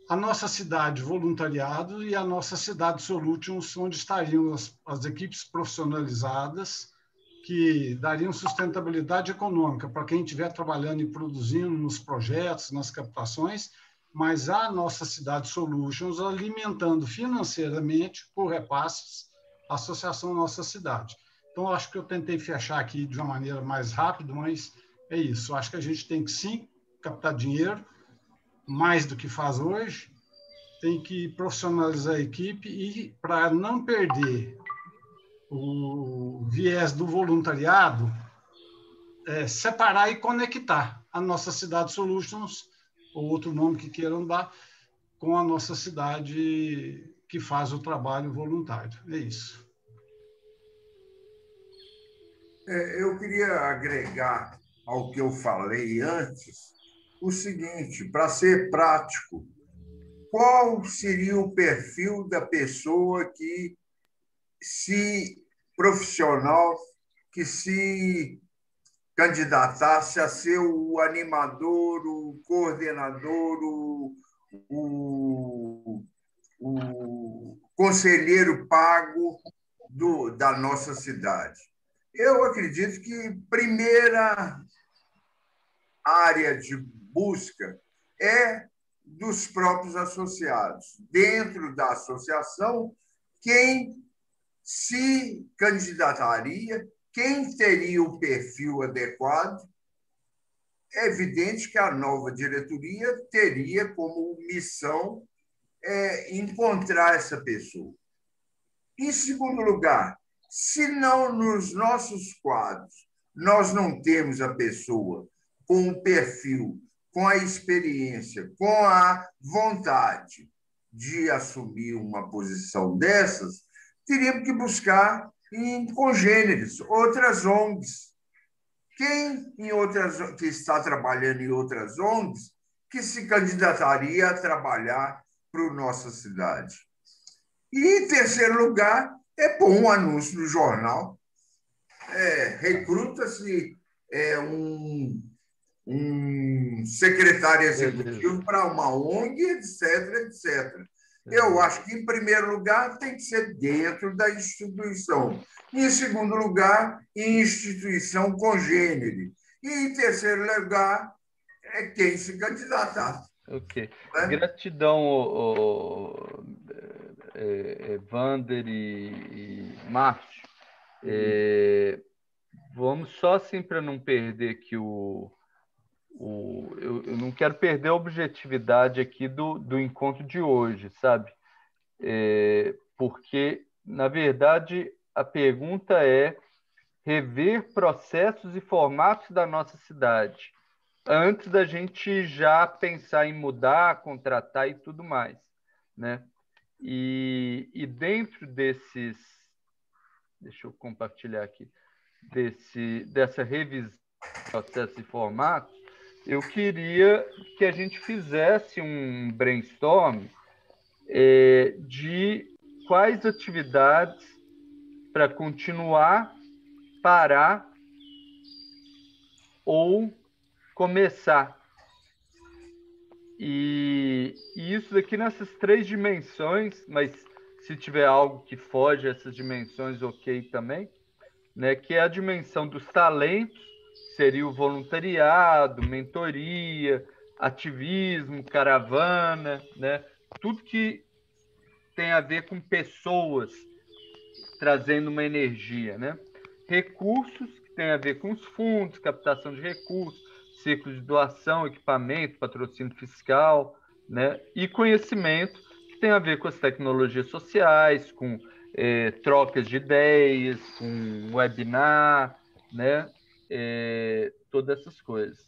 Speaker 4: A nossa cidade voluntariado e a nossa cidade solutions, onde estariam as equipes profissionalizadas, que dariam sustentabilidade econômica para quem estiver trabalhando e produzindo nos projetos, nas captações, mas a nossa cidade solutions alimentando financeiramente, por repasses, a Associação Nossa Cidade. Então, acho que eu tentei fechar aqui de uma maneira mais rápida, mas é isso. Acho que a gente tem que, sim, captar dinheiro, mais do que faz hoje, tem que profissionalizar a equipe e, para não perder o viés do voluntariado, separar e conectar a nossa cidade solutions, ou outro nome que queiram dar, com a nossa cidade que faz o trabalho voluntário. É isso.
Speaker 6: Eu queria agregar ao que eu falei antes o seguinte, para ser prático, qual seria o perfil da pessoa profissional que se candidatasse a ser o animador, o coordenador, o conselheiro pago da nossa cidade? Eu acredito que primeira área de busca é dos próprios associados. Dentro da associação, quem se candidataria, quem teria o perfil adequado. É evidente que a nova diretoria teria como missão encontrar essa pessoa. Em segundo lugar, se não nos nossos quadros nós não temos a pessoa com o perfil, com a experiência, com a vontade de assumir uma posição dessas, teríamos que buscar em congêneres, outras ONGs. Quem que está trabalhando em outras ONGs que se candidataria a trabalhar para a nossa cidade? E, em terceiro lugar, é pôr um anúncio no jornal. Recruta-se um secretário executivo para uma ONG, etc, etc. Eu acho que, em primeiro lugar, tem que ser dentro da instituição. Em segundo lugar, em instituição congênere. E, em terceiro lugar, é quem se candidatar.
Speaker 1: Ok. Gratidão, Wander e Márcio. Vamos só assim para não perder aqui eu não quero perder a objetividade aqui do encontro de hoje, sabe? Porque, na verdade, a pergunta é rever processos e formatos da nossa cidade, antes da gente já pensar em mudar, contratar e tudo mais, né? E dentro desses... Deixa eu compartilhar aqui. Dessa revisão de processos e formatos, eu queria que a gente fizesse um brainstorm de quais atividades para continuar, parar ou começar. E isso daqui nessas 3 dimensões, mas se tiver algo que foge essas dimensões, ok também, né? Que é a dimensão dos talentos, seria o voluntariado, mentoria, ativismo, caravana, né? Tudo que tem a ver com pessoas trazendo uma energia, né? Recursos, que tem a ver com os fundos, captação de recursos, ciclo de doação, equipamento, patrocínio fiscal, né? E conhecimento, que tem a ver com as tecnologias sociais, com trocas de ideias, com webinar, né? Todas essas coisas.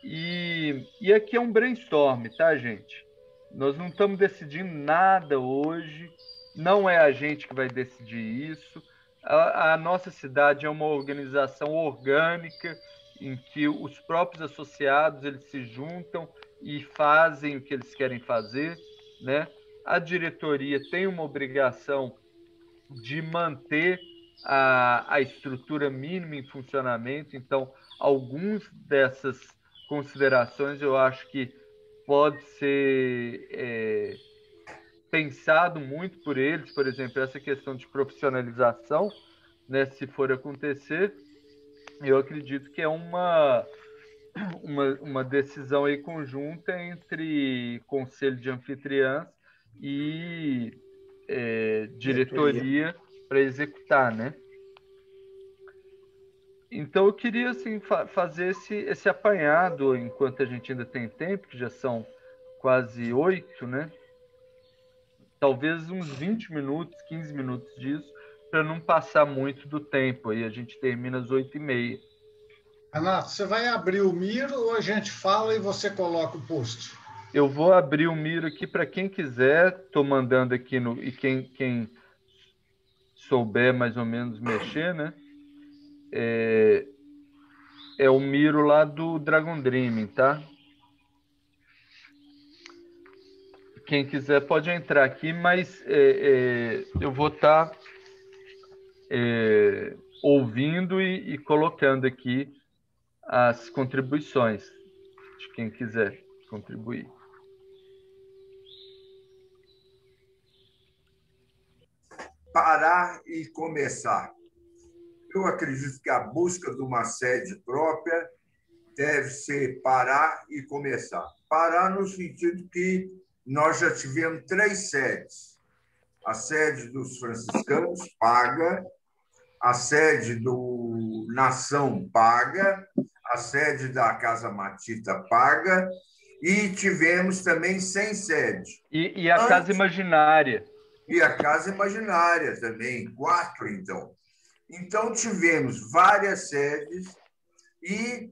Speaker 1: E aqui é um brainstorm, tá, gente? Nós não estamos decidindo nada hoje, não é a gente que vai decidir isso. A nossa cidade é uma organização orgânica em que os próprios associados eles se juntam e fazem o que eles querem fazer, né? A diretoria tem uma obrigação de manter a estrutura mínima em funcionamento, então algumas dessas considerações eu acho que pode ser pensado muito por eles, por exemplo, essa questão de profissionalização, né, se for acontecer, eu acredito que é uma decisão aí conjunta entre conselho de anfitriãs e diretoria para executar, né? Então eu queria assim fazer esse apanhado enquanto a gente ainda tem tempo, que já são quase 8, né? Talvez uns 20 minutos, 15 minutos disso, para não passar muito do tempo. Aí a gente termina às 8h30.
Speaker 4: Renato, você vai abrir o Miro ou a gente fala e você coloca o post?
Speaker 1: Eu vou abrir o Miro aqui para quem quiser. Estou mandando aqui e quem souber mais ou menos mexer, né? É o Miro lá do Dragon Dreaming, tá? Quem quiser pode entrar aqui, mas eu vou estar ouvindo e colocando aqui as contribuições de quem quiser contribuir.
Speaker 6: Parar e começar. eu acredito que a busca de uma sede própria deve ser parar e começar. Parar no sentido que nós já tivemos 3 sedes. A sede dos franciscanos paga, a sede do Nação paga, a sede da Casa Matita paga, e tivemos também 100 sedes.
Speaker 1: E a Casa Imaginária.
Speaker 6: E a Casa Imaginária também, 4, então. Então, tivemos várias sedes e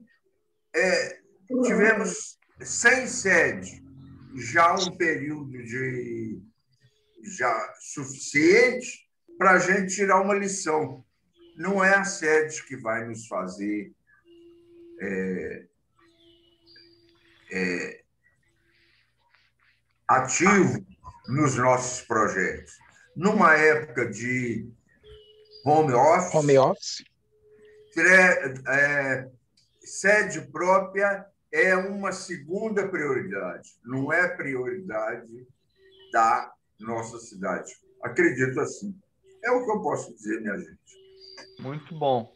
Speaker 6: tivemos 100 sedes, já um período já suficiente para a gente tirar uma lição. Não é a sede que vai nos fazer ativo nos nossos projetos. Numa época de home office, sede própria é uma segunda prioridade, não é prioridade da nossa cidade. Acredito assim. É o que eu posso dizer, minha gente.
Speaker 1: Muito bom.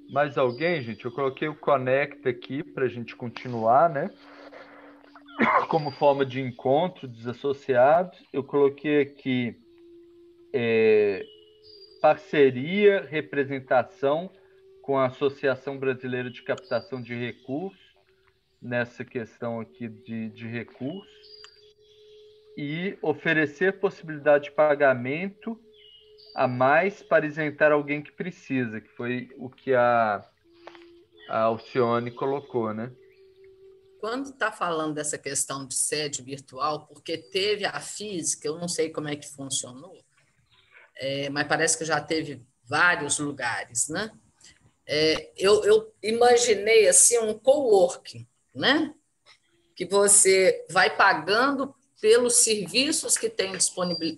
Speaker 1: Mais alguém, gente? Eu coloquei o Conecta aqui para a gente continuar, né? Como forma de encontro dos associados. Eu coloquei aqui parceria, representação com a Associação Brasileira de Captação de Recursos, nessa questão aqui de recursos, e oferecer possibilidade de pagamento a mais para isentar alguém que precisa, que foi o que a Alcione colocou, né?
Speaker 2: Quando está falando dessa questão de sede virtual, porque teve a física, eu não sei como é que funcionou, mas parece que já teve vários lugares, né? Eu imaginei assim um coworking, né? Que você vai pagando pelos serviços que tem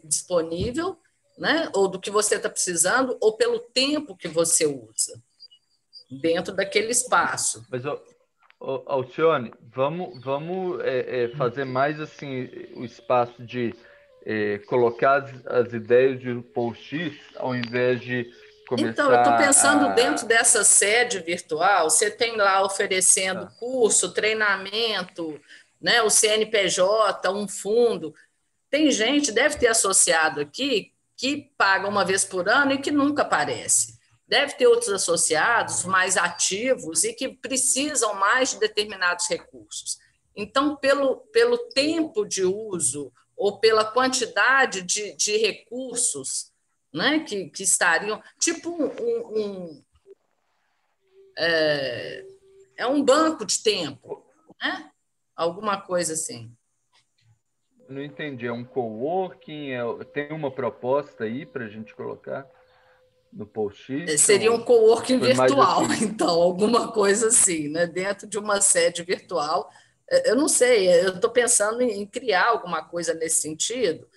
Speaker 2: disponível, né? Ou do que você está precisando, ou pelo tempo que você usa dentro daquele espaço.
Speaker 1: Mas, Alcione, vamos fazer mais assim o espaço de colocar as ideias de post-its ao invés de começar.
Speaker 2: Então, eu estou pensando dentro dessa sede virtual, você tem lá oferecendo curso, treinamento, né, o CNPJ, um fundo. Tem gente, deve ter associado aqui, que paga uma vez por ano e que nunca aparece. Deve ter outros associados mais ativos e que precisam mais de determinados recursos. Então, pelo tempo de uso ou pela quantidade de recursos, né, que estariam... Tipo um banco de tempo, né? Alguma coisa assim.
Speaker 1: Não entendi. É um coworking? Tem uma proposta aí para a gente colocar no post-it?
Speaker 2: Seria um coworking virtual,
Speaker 1: assim?
Speaker 2: Então, alguma coisa assim, né? Dentro de uma sede virtual. Eu não sei, eu estou pensando em criar alguma coisa nesse sentido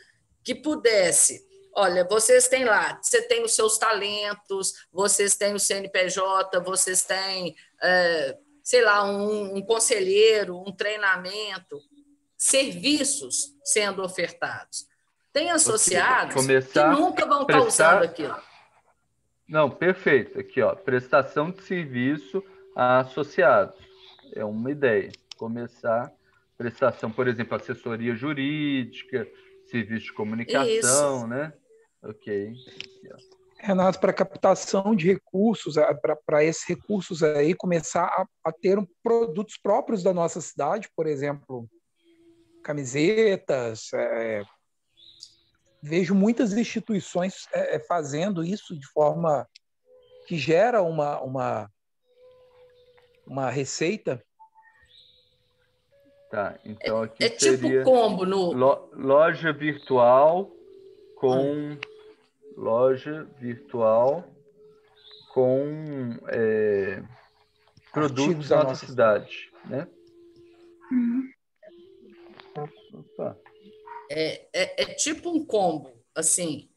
Speaker 2: que pudesse... Olha, vocês têm lá, você tem os seus talentos, vocês têm o CNPJ, vocês têm, sei lá, um conselheiro, um treinamento, serviços sendo ofertados. Tem associados que nunca vão estar usando aquilo.
Speaker 1: Não, perfeito. Aqui, ó, prestação de serviço a associados. É uma ideia. Começar prestação, por exemplo, assessoria jurídica, serviço de comunicação, isso, né? Ok.
Speaker 7: Renato, para captação de recursos, para esses recursos aí começar a ter produtos próprios da nossa cidade, por exemplo, camisetas. Vejo muitas instituições fazendo isso de forma que gera uma receita.
Speaker 1: Tá, então aqui
Speaker 2: seria tipo combo no...
Speaker 1: loja virtual com produtos da nossa cidade, né? Opa.
Speaker 2: É tipo um combo, assim.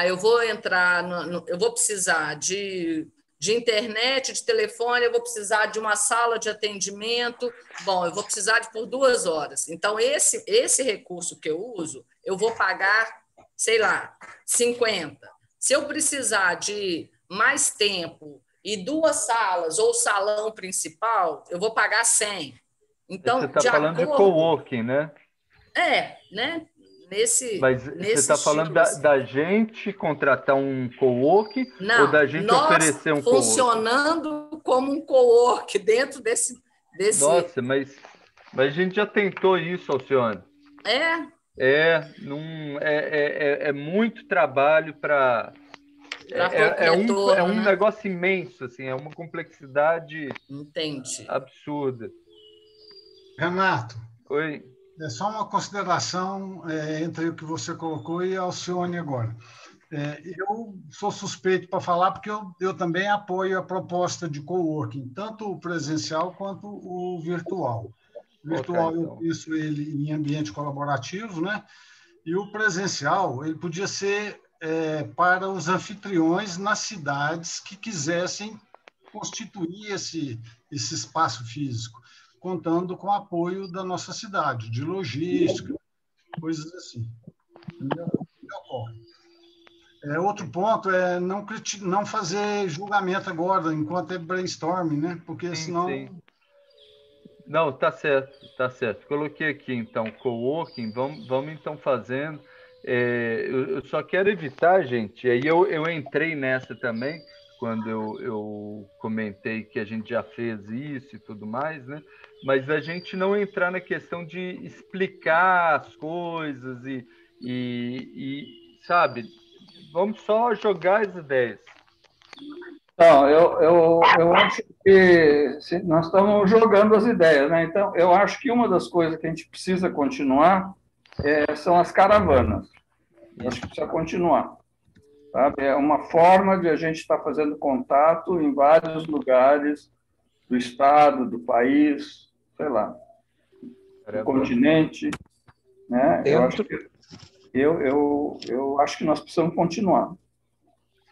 Speaker 2: Eu vou entrar, eu vou precisar de internet, de telefone, eu vou precisar de uma sala de atendimento. Bom, eu vou precisar por 2 horas. Então, esse recurso que eu uso, eu vou pagar sei lá, 50. Se eu precisar de mais tempo e 2 salas ou salão principal, eu vou pagar 100. Então,
Speaker 1: você está falando de coworking, né?
Speaker 2: Né?
Speaker 1: Mas você está falando da gente contratar um coworking ou da gente oferecer um coworking?
Speaker 2: Funcionando como um coworking dentro desse...
Speaker 1: Nossa, mas a gente já tentou isso, Alcione. É muito trabalho para... É um negócio imenso, assim, é uma complexidade absurda.
Speaker 4: Renato.
Speaker 1: Oi.
Speaker 4: É só uma consideração entre o que você colocou e a Alcione agora. Eu sou suspeito para falar porque eu também apoio a proposta de coworking, tanto o presencial quanto o virtual. O virtual eu penso ele em ambiente colaborativo, né? E o presencial ele podia ser para os anfitriões nas cidades que quisessem constituir esse espaço físico, contando com o apoio da nossa cidade, de logística, coisas assim. Outro ponto é não fazer julgamento agora, enquanto é brainstorming, né? Porque senão...
Speaker 1: Sim. Não, tá certo. Coloquei aqui, então, coworking, vamos então fazendo. Eu só quero evitar, gente, aí eu entrei nessa também, quando eu comentei que a gente já fez isso e tudo mais, né? Mas a gente não entrar na questão de explicar as coisas e sabe, vamos só jogar as ideias.
Speaker 3: Não, eu acho que nós estamos jogando as ideias, né? Então, eu acho que uma das coisas que a gente precisa continuar são as caravanas. Eu acho que precisa continuar. Sabe? É uma forma de a gente estar fazendo contato em vários lugares do estado, do país, sei lá, do continente, né? Eu acho que nós precisamos continuar.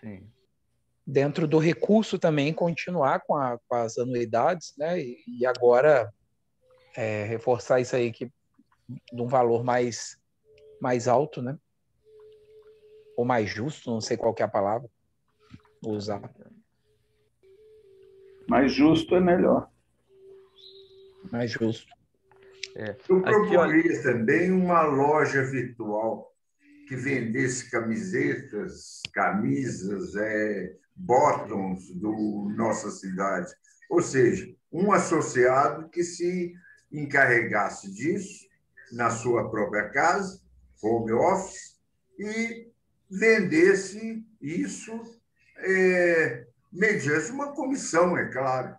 Speaker 1: Sim.
Speaker 7: Dentro do recurso também continuar com as anuidades, né? E agora reforçar isso aí de um valor mais alto, né? Ou mais justo, não sei qual que é a palavra usar.
Speaker 3: Mais justo é melhor.
Speaker 7: Mais justo.
Speaker 6: Eu proporia também uma loja virtual que vendesse camisetas, camisas, bottoms do nossa cidade. Ou seja, um associado que se encarregasse disso na sua própria casa, home office, e vendesse isso mediante uma comissão, é claro.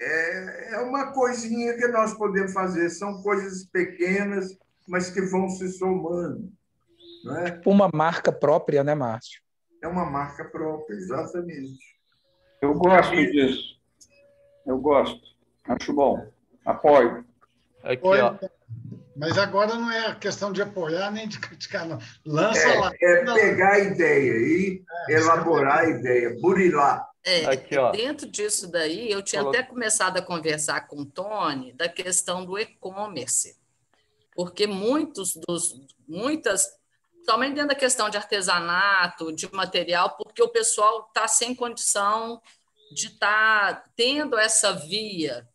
Speaker 6: É uma coisinha que nós podemos fazer. São coisas pequenas, mas que vão se somando. Não é?
Speaker 7: Tipo uma marca própria, né, Márcio?
Speaker 6: É uma marca própria, exatamente.
Speaker 3: Eu gosto disso. Eu gosto. Acho bom. Apoio.
Speaker 1: Aqui, ó.
Speaker 4: Mas agora não é questão de apoiar nem de criticar, não. Lança lá.
Speaker 6: Pegar a ideia e elaborar a ideia, burilar.
Speaker 1: Aqui, ó.
Speaker 2: Dentro disso daí, eu tinha até começado a conversar com o Tony da questão do e-commerce, porque somente dentro da questão de artesanato, de material, porque o pessoal está sem condição de estar tendo essa via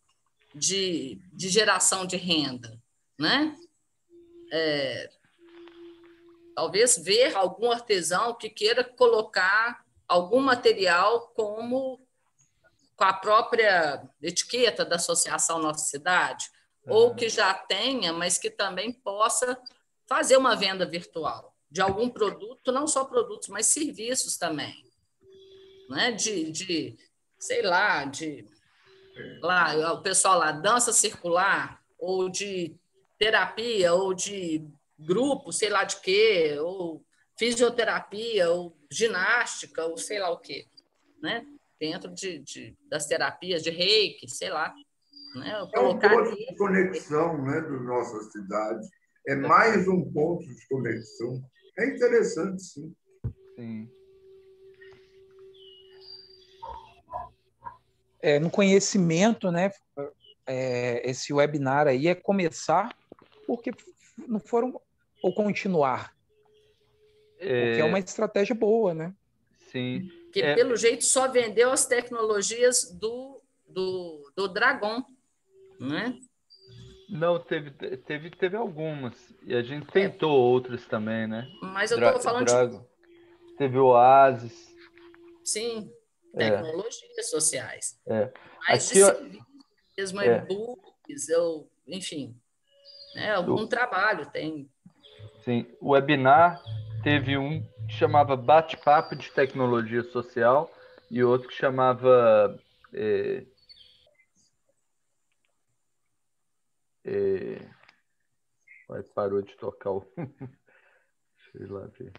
Speaker 2: de geração de renda, né? Talvez ver algum artesão que queira colocar algum material com a própria etiqueta da Associação Nossa Cidade, ou que já tenha, mas que também possa fazer uma venda virtual de algum produto, não só produtos, mas serviços também, né? Sei lá, o pessoal lá, dança circular, ou de terapia, ou de grupo, sei lá de quê, ou fisioterapia, ou ginástica, ou sei lá o quê, né? Dentro das terapias de reiki, sei lá. Né?
Speaker 6: É um ponto de conexão, né, da nossa cidade. É mais um ponto de conexão. É interessante, sim.
Speaker 1: Sim.
Speaker 7: No conhecimento, né? Esse webinar aí é começar, porque não foram ou continuar? Porque é uma estratégia boa, né?
Speaker 1: Sim.
Speaker 2: Que, pelo jeito, só vendeu as tecnologias do Dragon, né?
Speaker 1: Não, teve algumas. E a gente tentou outras também, né?
Speaker 2: Mas eu estou falando
Speaker 1: Dragon. Teve o Oasis.
Speaker 2: Sim, tecnologias sociais. Mas
Speaker 1: Aqui,
Speaker 2: de serviço mesmo, e-books, enfim, um trabalho tem.
Speaker 1: Sim, o webinar teve um que chamava Bate-Papo de Tecnologia Social e outro que chamava parou de tocar o sei lá ver.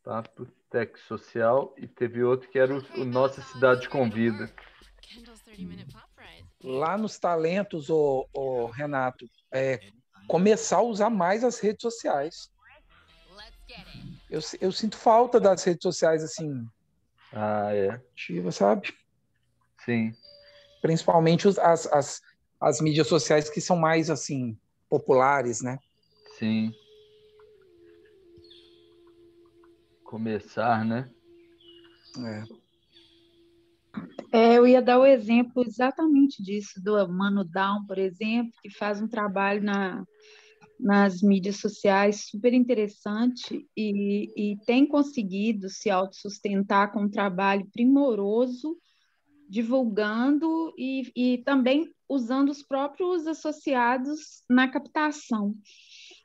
Speaker 1: Papo Tech Social e teve outro que era o Nossa Cidade Convida.
Speaker 7: Lá nos talentos, o Renato, começar a usar mais as redes sociais. Eu sinto falta das redes sociais assim. Ativa, sabe?
Speaker 1: Sim.
Speaker 7: Principalmente as mídias sociais que são mais assim populares, né?
Speaker 1: Sim. Começar, né?
Speaker 8: Eu ia dar o exemplo exatamente disso, do Mano Down, por exemplo, que faz um trabalho nas mídias sociais super interessante e tem conseguido se autossustentar com um trabalho primoroso, divulgando e também usando os próprios associados na captação.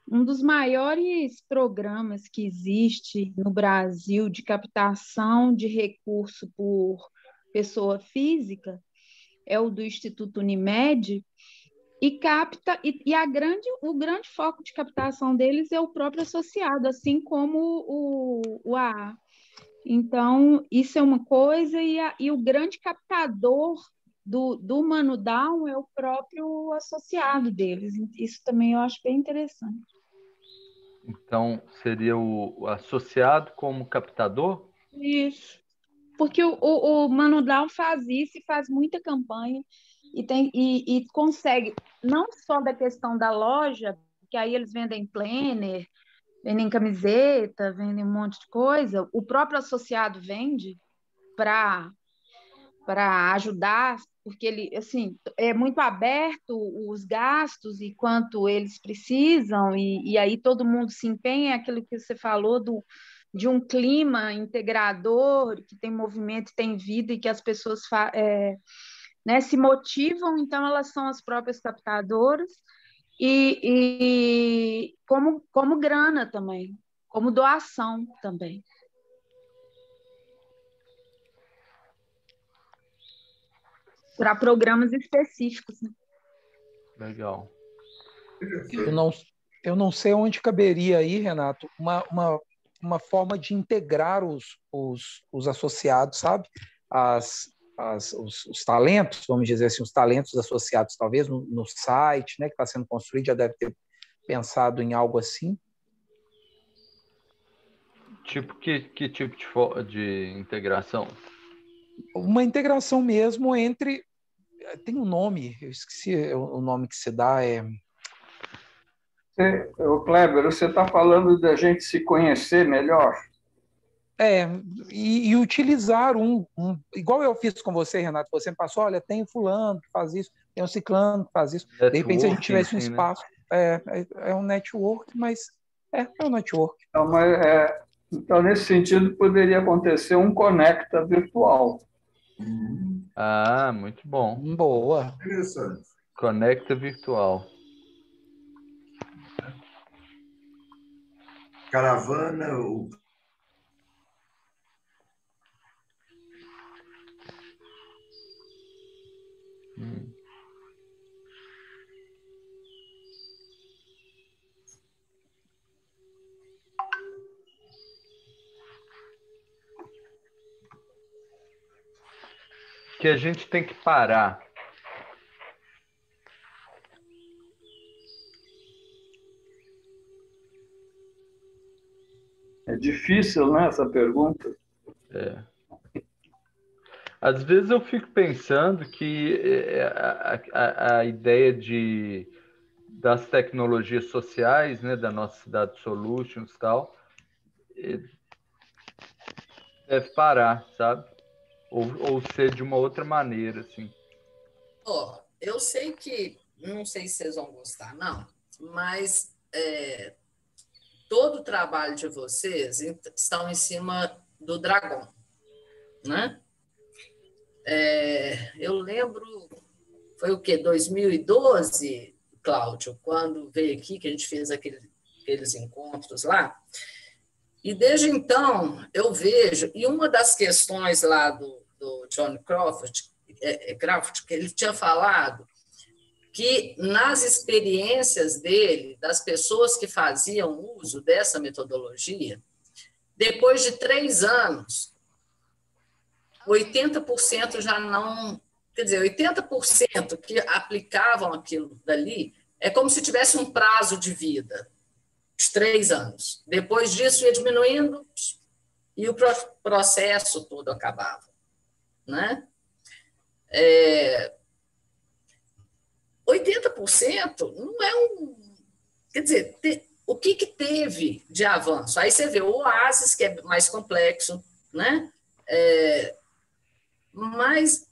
Speaker 8: Um dos maiores programas que existe no Brasil de captação de recurso por pessoa física é o do Instituto Unimed, e capta, o grande foco de captação deles é o próprio associado, assim como o AA. Então, isso é uma coisa, e o grande captador do Mano Down é o próprio associado deles. Isso também eu acho bem interessante.
Speaker 1: Então, seria o associado como captador?
Speaker 8: Isso. Porque o Mano Down faz isso e faz muita campanha e consegue, não só da questão da loja, que aí eles vendem planner, vendem camiseta, vendem um monte de coisa, o próprio associado vende para ajudar, porque ele, assim, é muito aberto os gastos e quanto eles precisam, e aí todo mundo se empenha, aquilo que você falou de um clima integrador, que tem movimento, tem vida, e que as pessoas né, se motivam, então elas são as próprias captadoras, e como grana também, como doação também. Para programas específicos. Né?
Speaker 1: Legal.
Speaker 7: Eu não sei onde caberia aí, Renato, uma forma de integrar os associados, sabe? Os talentos, vamos dizer assim, os talentos associados, talvez, no site, né, que está sendo construído, já deve ter pensado em algo assim.
Speaker 1: Tipo, que tipo de integração?
Speaker 7: Uma integração mesmo entre... Tem um nome, eu esqueci o nome que se dá,
Speaker 3: Ô Kleber, você está falando da gente se conhecer melhor?
Speaker 7: E utilizar igual eu fiz com você, Renato, você me passou, olha, tem fulano que faz isso, tem um ciclano que faz isso, de repente se a gente tivesse um espaço, né? É um network, mas é um network.
Speaker 3: Então, nesse sentido, poderia acontecer um conecta virtual.
Speaker 1: Ah, muito bom.
Speaker 7: Boa.
Speaker 6: Interessante.
Speaker 1: Conecta virtual.
Speaker 6: Caravana,
Speaker 1: Que a gente tem que parar.
Speaker 3: É difícil, né, essa pergunta?
Speaker 1: Às vezes eu fico pensando que a ideia das tecnologias sociais, né, da nossa Cidade Solutions e tal, deve parar, sabe? Ou ser de uma outra maneira, assim.
Speaker 2: Eu sei que, não sei se vocês vão gostar, não, mas todo o trabalho de vocês estão em cima do Dragon, né? Eu lembro, foi o quê? 2012, Cláudio, quando veio aqui, que a gente fez aqueles encontros lá, e desde então eu vejo, e uma das questões lá do John Crawford, que ele tinha falado que nas experiências dele, das pessoas que faziam uso dessa metodologia, depois de 3 anos, 80% já não... Quer dizer, 80% que aplicavam aquilo dali é como se tivesse um prazo de vida, de 3 anos. Depois disso ia diminuindo e o processo todo acabava, né? 80% não é Quer dizer, o que teve de avanço? Aí você vê o Oasis, que é mais complexo, né? Mas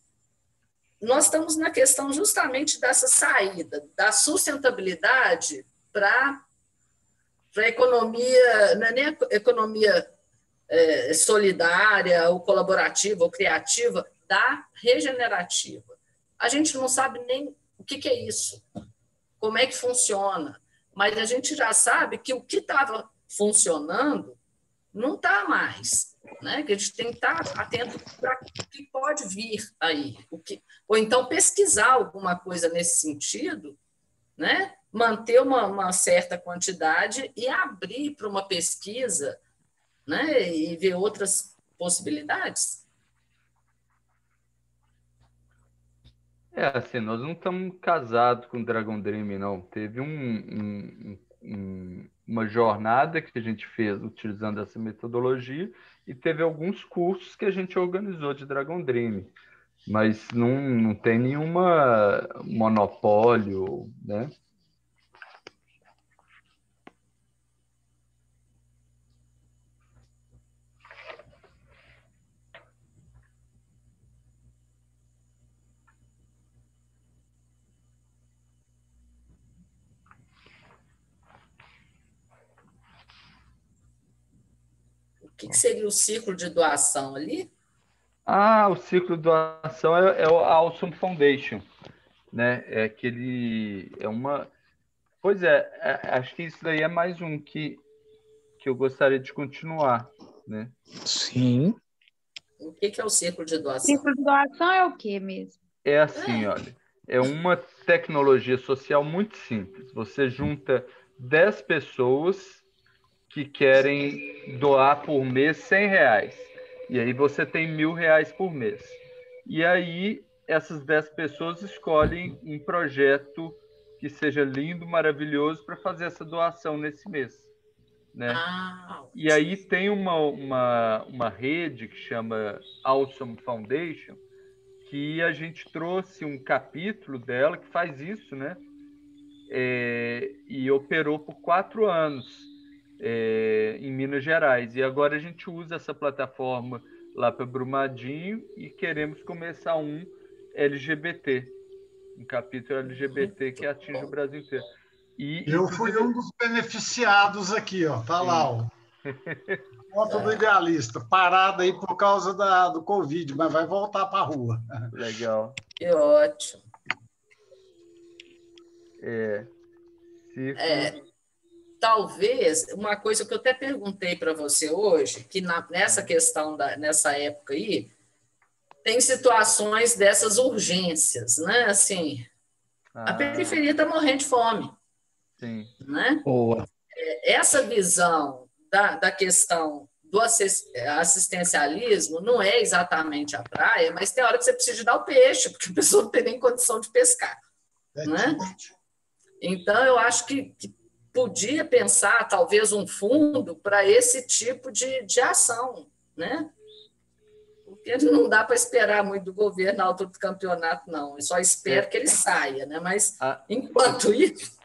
Speaker 2: nós estamos na questão justamente dessa saída, da sustentabilidade para a economia, não é nem a economia solidária, ou colaborativa, ou criativa, da regenerativa. A gente não sabe nem o que é isso, como é que funciona, mas a gente já sabe que o que estava funcionando não está mais, né? Que a gente tem que estar atento para o que pode vir aí, ou então pesquisar alguma coisa nesse sentido, né? Manter uma certa quantidade e abrir para uma pesquisa, né? E ver outras possibilidades.
Speaker 1: Assim, nós não estamos casados com o Dragon Dream, não. Teve uma jornada que a gente fez utilizando essa metodologia e teve alguns cursos que a gente organizou de Dragon Dream, mas não tem nenhuma monopólio, né?
Speaker 2: O que seria o ciclo de doação ali?
Speaker 1: O ciclo de doação é o Awesome Foundation, né? Pois acho que isso daí é mais um que eu gostaria de continuar, né?
Speaker 7: Sim.
Speaker 2: O que é o ciclo de doação?
Speaker 8: Ciclo de doação é o quê mesmo?
Speaker 1: É assim, olha, é uma tecnologia social muito simples. Você junta 10 pessoas que querem doar por mês R$100. E aí você tem R$1.000 por mês. E aí essas 10 pessoas escolhem um projeto que seja lindo, maravilhoso, para fazer essa doação nesse mês, né? E aí tem uma rede que chama Awesome Foundation, que a gente trouxe um capítulo dela que faz isso, né? E operou por 4 anos em Minas Gerais. E agora a gente usa essa plataforma lá para Brumadinho e queremos começar um LGBT, um capítulo LGBT que atinge o Brasil inteiro.
Speaker 4: Eu fui um dos beneficiados aqui, ó. Tá lá, ó. Foto do idealista, parada aí por causa do Covid, mas vai voltar para a rua.
Speaker 1: Legal.
Speaker 2: Que ótimo. Talvez, uma coisa que eu até perguntei para você hoje, que nessa questão, nessa época aí, tem situações dessas urgências, né? Assim, a periferia está morrendo de fome.
Speaker 1: Sim.
Speaker 2: Né?
Speaker 7: Boa.
Speaker 2: Essa visão da questão do assistencialismo não é exatamente a praia, mas tem hora que você precisa dar o peixe, porque a pessoa não tem nem condição de pescar. Né? Então, eu acho que podia pensar, talvez, um fundo para esse tipo de ação, né? Porque não dá para esperar muito do governo na altura do campeonato, não. Eu só espero que ele saia, né? Mas, enquanto isso...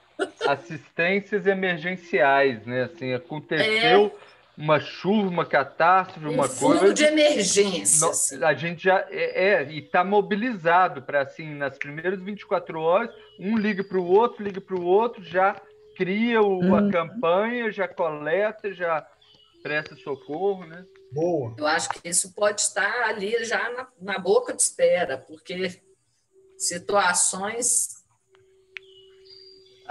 Speaker 1: assistências emergenciais, né? Assim, aconteceu uma chuva, uma catástrofe, uma
Speaker 2: fundo
Speaker 1: coisa.
Speaker 2: de emergência. Assim.
Speaker 1: A gente já e está mobilizado para, assim, nas primeiras 24 horas, um liga para o outro, já cria a campanha, já coleta, já presta socorro, né?
Speaker 4: Boa.
Speaker 2: Eu acho que isso pode estar ali já na boca de espera, porque situações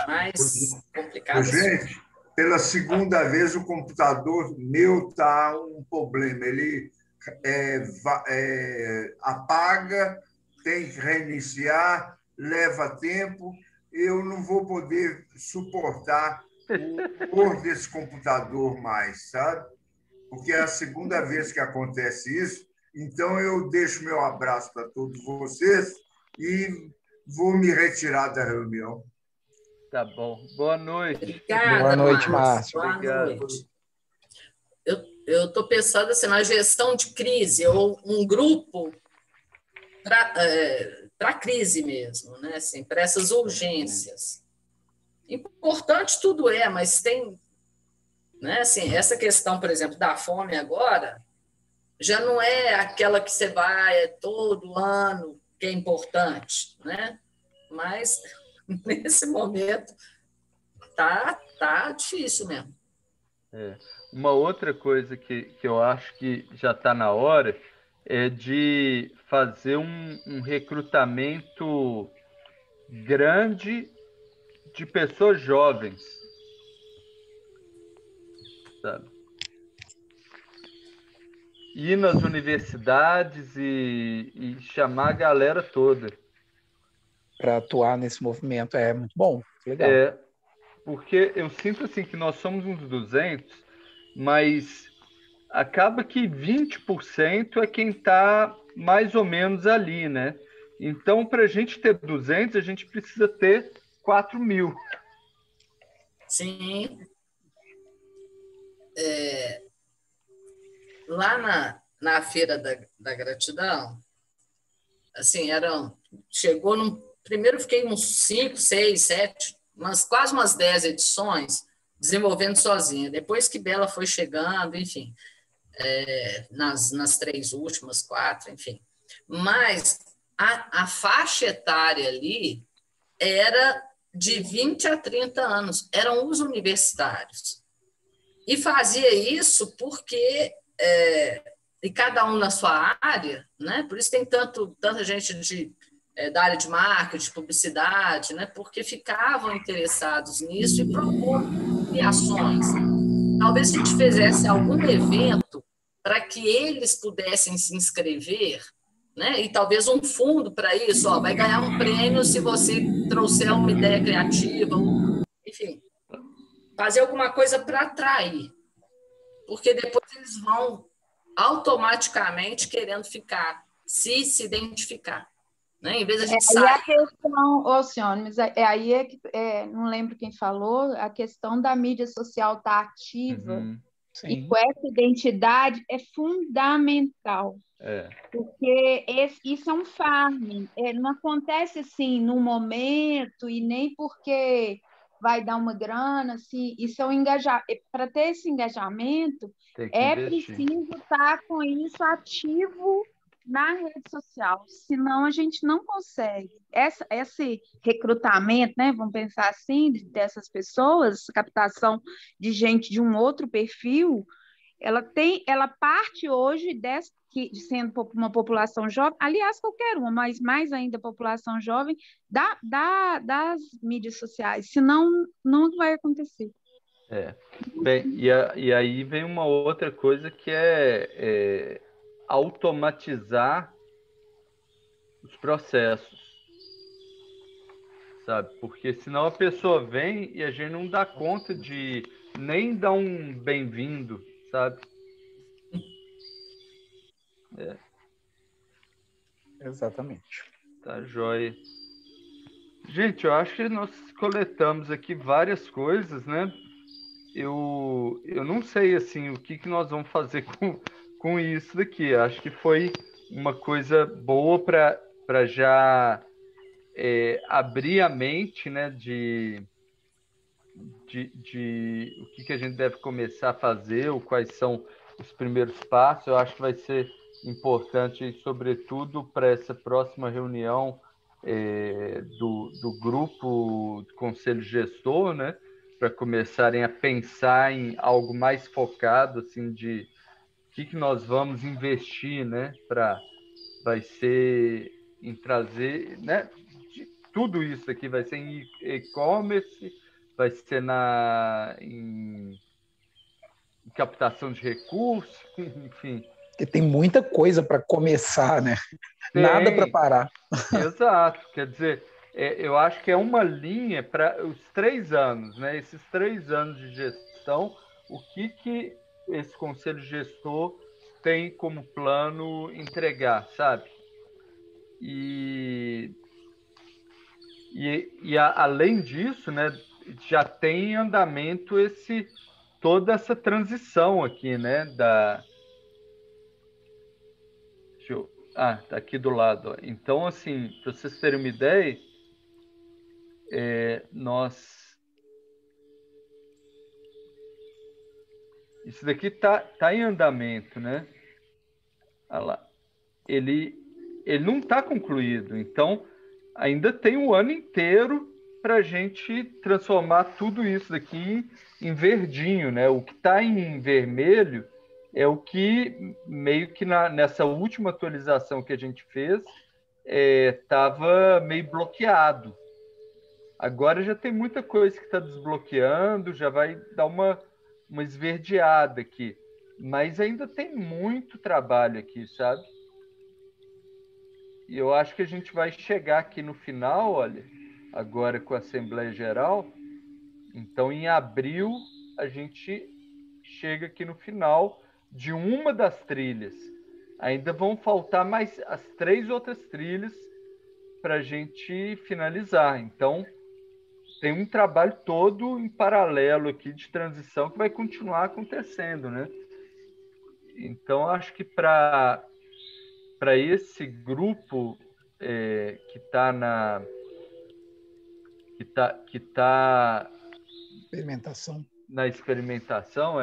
Speaker 2: mais complicadas.
Speaker 6: Gente, pela segunda vez o computador meu está um problema. Ele apaga, tem que reiniciar, leva tempo. Eu não vou poder suportar o humor desse computador mais, sabe? Porque é a segunda vez que acontece isso. Então, eu deixo meu abraço para todos vocês e vou me retirar da reunião.
Speaker 1: Tá bom. Boa noite.
Speaker 2: Obrigada,
Speaker 7: Boa noite,
Speaker 2: Márcio.
Speaker 7: Márcio.
Speaker 2: Boa noite. Eu estou pensando assim, na gestão de crise, ou um grupo para crise mesmo, né? Assim, para essas urgências. Importante tudo mas tem... Né? Assim, essa questão, por exemplo, da fome agora, já não é aquela que você vai todo ano, que é importante, né? Mas, nesse momento, tá difícil mesmo.
Speaker 1: Uma outra coisa que eu acho que já está na hora é de fazer um recrutamento grande de pessoas jovens, sabe? Ir nas universidades e chamar a galera toda.
Speaker 7: Para atuar nesse movimento é muito bom, legal.
Speaker 1: Porque eu sinto assim que nós somos uns 200, mas acaba que 20% é quem está mais ou menos ali, né? Então, para a gente ter 200, a gente precisa ter 4.000.
Speaker 2: Sim. Lá na Feira da Gratidão, assim, chegou primeiro fiquei uns 5, 6, 7, quase umas 10 edições desenvolvendo sozinha. Depois que Bela foi chegando, enfim, nas 3 últimas, 4, enfim. Mas a faixa etária ali era de 20 a 30 anos, eram os universitários. E fazia isso porque, e cada um na sua área, né? Por isso tem tanta gente da área de marketing, de publicidade, né? Porque ficavam interessados nisso e propor criações. Talvez a gente fizesse algum evento para que eles pudessem se inscrever, né? E talvez um fundo para isso, vai ganhar um prêmio se você trouxer uma ideia criativa, enfim, fazer alguma coisa para atrair, porque depois eles vão automaticamente querendo se identificar, né? Em vez de a gente sair...
Speaker 8: a questão, Alcione, mas aí não lembro quem falou, a questão da mídia social estar ativa e com essa identidade é fundamental. Porque isso é um farming, não acontece assim num momento e nem porque vai dar uma grana, assim, isso é um engajamento. Para ter esse engajamento, preciso estar com isso ativo na rede social, senão a gente não consegue. Esse recrutamento, né, vamos pensar assim, dessas pessoas, captação de gente de um outro perfil, ela parte hoje sendo uma população jovem, aliás, qualquer uma, mas mais ainda a população jovem, das mídias sociais, senão não vai acontecer.
Speaker 1: Bem, e aí vem uma outra coisa que é automatizar os processos, sabe? Porque senão a pessoa vem e a gente não dá conta de nem dar um bem-vindo, sabe?
Speaker 7: Exatamente.
Speaker 1: Tá joia. Gente, eu acho que nós coletamos aqui várias coisas, né? Eu não sei, assim, o que nós vamos fazer com isso daqui. Acho que foi uma coisa boa para já abrir a mente, né? de o que a gente deve começar a fazer, ou quais são os primeiros passos. Eu acho que vai ser importante, sobretudo para essa próxima reunião do grupo do Conselho Gestor, né, para começarem a pensar em algo mais focado, assim, de o que nós vamos investir, né, vai ser em trazer, né, tudo isso aqui vai ser em e-commerce, vai ser em captação de recursos, enfim.
Speaker 7: Porque tem muita coisa para começar, né? Nada para parar.
Speaker 1: Exato. Quer dizer, eu acho que é uma linha para os 3 anos, né? Esses 3 anos de gestão, o que esse conselho gestor tem como plano entregar, sabe? E além disso, né, já tem em andamento toda essa transição aqui, né, tá aqui do lado. Ó. Então, assim, para vocês terem uma ideia, isso daqui tá em andamento, né? Olha lá. Ele não está concluído, então ainda tem um ano inteiro para a gente transformar tudo isso daqui em verdinho, né? O que está em vermelho é o que meio que nessa última atualização que a gente fez estava meio bloqueado. Agora já tem muita coisa que está desbloqueando, já vai dar uma esverdeada aqui, mas ainda tem muito trabalho aqui, sabe? E eu acho que a gente vai chegar aqui no final, olha, agora com a Assembleia Geral. Então, em abril, a gente chega aqui no final de uma das trilhas. Ainda vão faltar mais as 3 outras trilhas para a gente finalizar. Então, tem um trabalho todo em paralelo aqui de transição que vai continuar acontecendo, né? Então, acho que para esse grupo que está
Speaker 7: experimentação,
Speaker 1: na experimentação,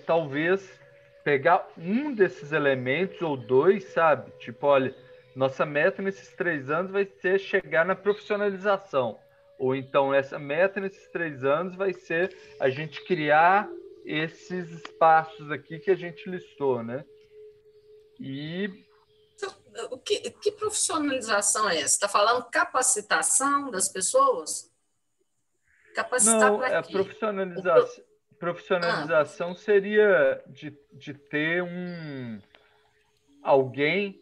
Speaker 1: talvez pegar um desses elementos ou 2, sabe? Tipo, olha, nossa meta nesses 3 anos vai ser chegar na profissionalização. Ou então, essa meta nesses 3 anos vai ser a gente criar esses espaços aqui que a gente listou, né? E
Speaker 2: que profissionalização é essa? Você está falando capacitação das pessoas? Capacitar para quê?
Speaker 1: Profissionalização seria de ter alguém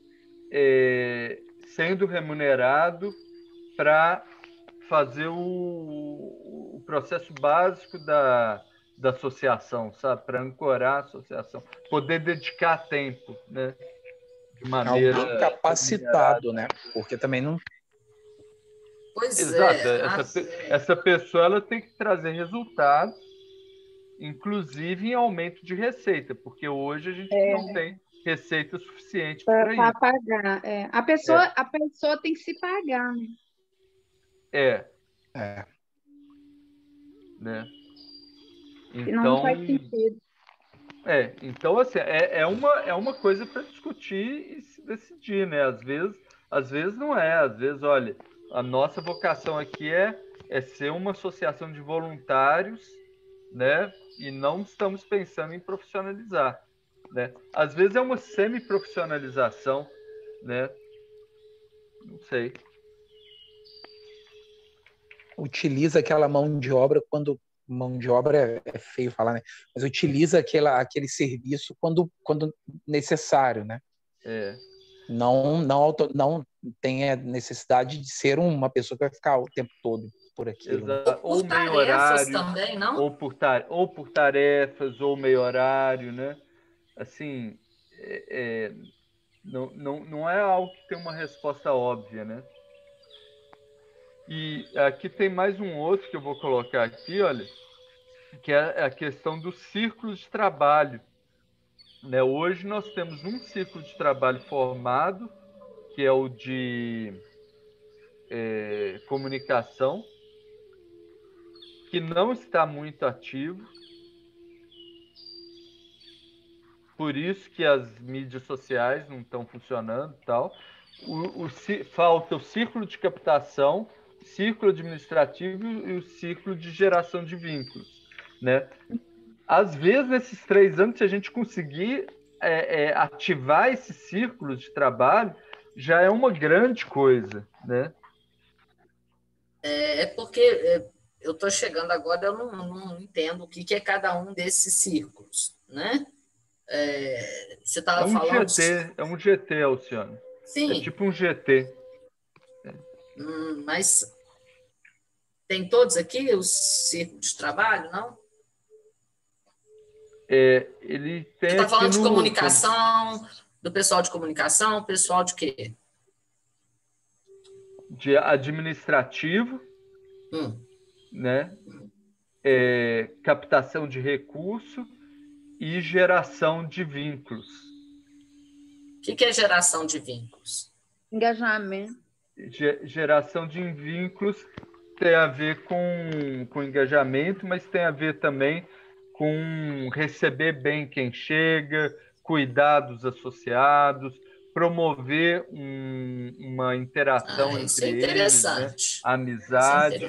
Speaker 1: sendo remunerado para fazer o processo básico da associação, sabe? Para ancorar a associação. Poder dedicar tempo, né? De maneira
Speaker 7: alguém capacitado, né? Porque também não...
Speaker 2: Pois
Speaker 1: exato. Essa pessoa ela tem que trazer resultados, inclusive em aumento de receita, porque hoje a gente não tem receita suficiente para isso.
Speaker 8: Pagar. A pessoa tem que se pagar, né?
Speaker 1: Né?
Speaker 8: Senão não faz sentido.
Speaker 1: Então, assim, é uma coisa para discutir e se decidir, né? Às vezes não é. Às vezes, olha, a nossa vocação aqui é ser uma associação de voluntários, né? E não estamos pensando em profissionalizar, né? Às vezes é uma semi-profissionalização, né? Não sei.
Speaker 7: Utiliza aquela mão de obra quando... Mão de obra é feio falar, né? Mas utiliza aquele serviço quando necessário, né? Não tem a necessidade de ser uma pessoa que vai ficar o tempo todo por aquilo.
Speaker 1: Exato. Ou meio horário
Speaker 2: também, não?
Speaker 1: Ou por tarefas, ou meio horário, né? Assim, não é algo que tem uma resposta óbvia, né? E aqui tem mais um outro que eu vou colocar aqui, olha, que é a questão dos círculos de trabalho. Né? Hoje nós temos um círculo de trabalho formado, que é o de comunicação, que não está muito ativo. Por isso que as mídias sociais não estão funcionando e tal. Falta o círculo de captação, círculo administrativo e o círculo de geração de vínculos, né? Às vezes, nesses 3 anos, se a gente conseguir ativar esses círculos de trabalho, já é uma grande coisa, né?
Speaker 2: Porque eu estou chegando agora, eu não entendo o que é cada um desses círculos, né? Você estava falando...
Speaker 1: É um GT, Alciano.
Speaker 2: Sim.
Speaker 1: É tipo um GT.
Speaker 2: Mas tem todos aqui os círculos de trabalho, não?
Speaker 1: Ele tem. Você
Speaker 2: está falando de comunicação, do pessoal de comunicação, pessoal de quê?
Speaker 1: De administrativo, né? Captação de recurso e geração de vínculos.
Speaker 2: O que é geração de vínculos?
Speaker 8: Engajamento.
Speaker 1: Geração de vínculos tem a ver com engajamento, mas tem a ver também com receber bem quem chega, cuidar dos associados, promover uma interação entre eles, né? Amizade.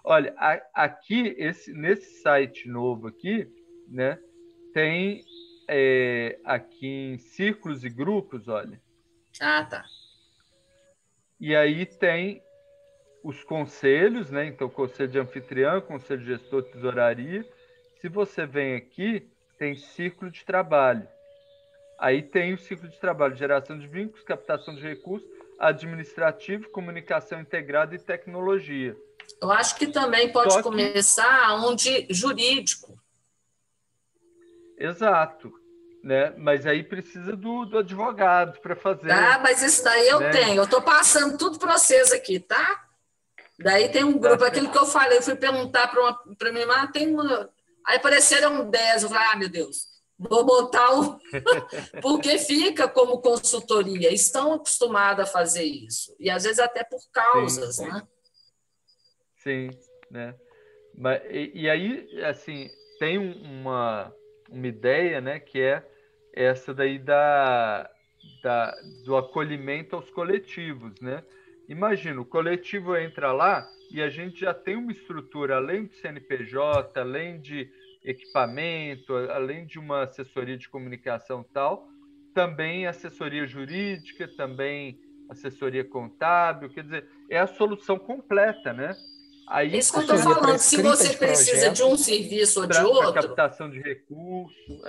Speaker 1: Olha, aqui, nesse site novo aqui, né, tem aqui em círculos e grupos, olha.
Speaker 2: Tá.
Speaker 1: E aí tem os conselhos, né? Então, conselho de anfitrião, conselho de gestor, tesouraria. Se você vem aqui, tem círculo de trabalho. Aí tem o ciclo de trabalho, geração de vínculos, captação de recursos, administrativo, comunicação integrada e tecnologia.
Speaker 2: Eu acho que também pode começar onde jurídico.
Speaker 1: Exato. Né? Mas aí precisa do advogado para fazer.
Speaker 2: Mas isso daí eu tenho. Eu estou passando tudo para vocês aqui, tá? Daí tem um grupo, aquilo que eu falei, eu fui perguntar para minha irmã, tem uma... Aí apareceram 10, eu falei, meu Deus, vou botar o... Porque fica como consultoria, estão acostumados a fazer isso, e às vezes até por causas,
Speaker 1: sim.
Speaker 2: Né?
Speaker 1: Sim, né? E aí, assim, tem uma ideia, né, que é essa daí do acolhimento aos coletivos, né? Imagina, o coletivo entra lá e a gente já tem uma estrutura, além de CNPJ, além de equipamento, além de uma assessoria de comunicação e tal, também assessoria jurídica, também assessoria contábil, quer dizer, é a solução completa, né? Aí,
Speaker 2: isso que eu estou falando, se você precisa de um serviço ou de outro...
Speaker 1: captação de recursos,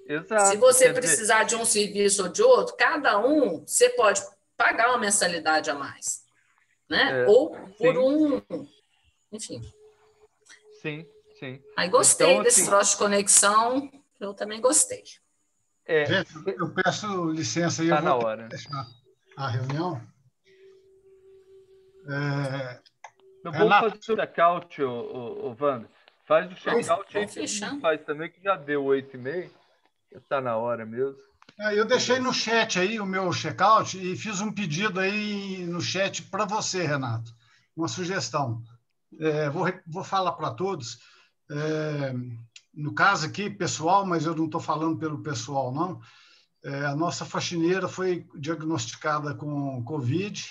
Speaker 1: Exato.
Speaker 2: Se você precisar de um serviço ou de outro, cada um, você pode pagar uma mensalidade a mais, né? Ou por enfim.
Speaker 1: Sim.
Speaker 2: Aí gostei desse troço de conexão, eu também gostei.
Speaker 4: Gente, eu peço licença aí,
Speaker 1: eu
Speaker 4: vou
Speaker 1: na hora.
Speaker 4: Fechar a reunião.
Speaker 1: Eu vou fazer o check-out, Wanda. Faz o check-out aí, faz também, que já deu 8h30. Está na hora mesmo.
Speaker 4: Eu deixei no chat aí o meu check-out e fiz um pedido aí no chat para você, Renato. Uma sugestão. Vou falar para todos. No caso aqui, pessoal, mas eu não estou falando pelo pessoal, não. A nossa faxineira foi diagnosticada com Covid.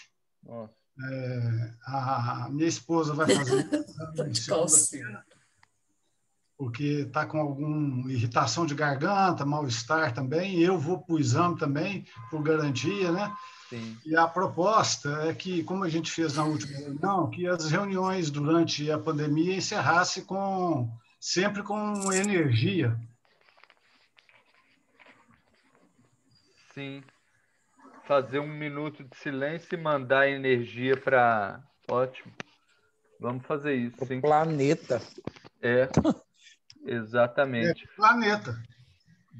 Speaker 4: A minha esposa vai fazer segunda-feira, porque está com alguma irritação de garganta, mal-estar também. Eu vou para o exame também, por garantia, né?
Speaker 1: Sim.
Speaker 4: E a proposta é que, como a gente fez na última reunião, que as reuniões durante a pandemia encerrassem sempre com energia.
Speaker 1: Sim. Fazer 1 minuto de silêncio e mandar energia para... Ótimo. Vamos fazer isso, sim.
Speaker 7: O planeta.
Speaker 1: Exatamente.
Speaker 4: Planeta.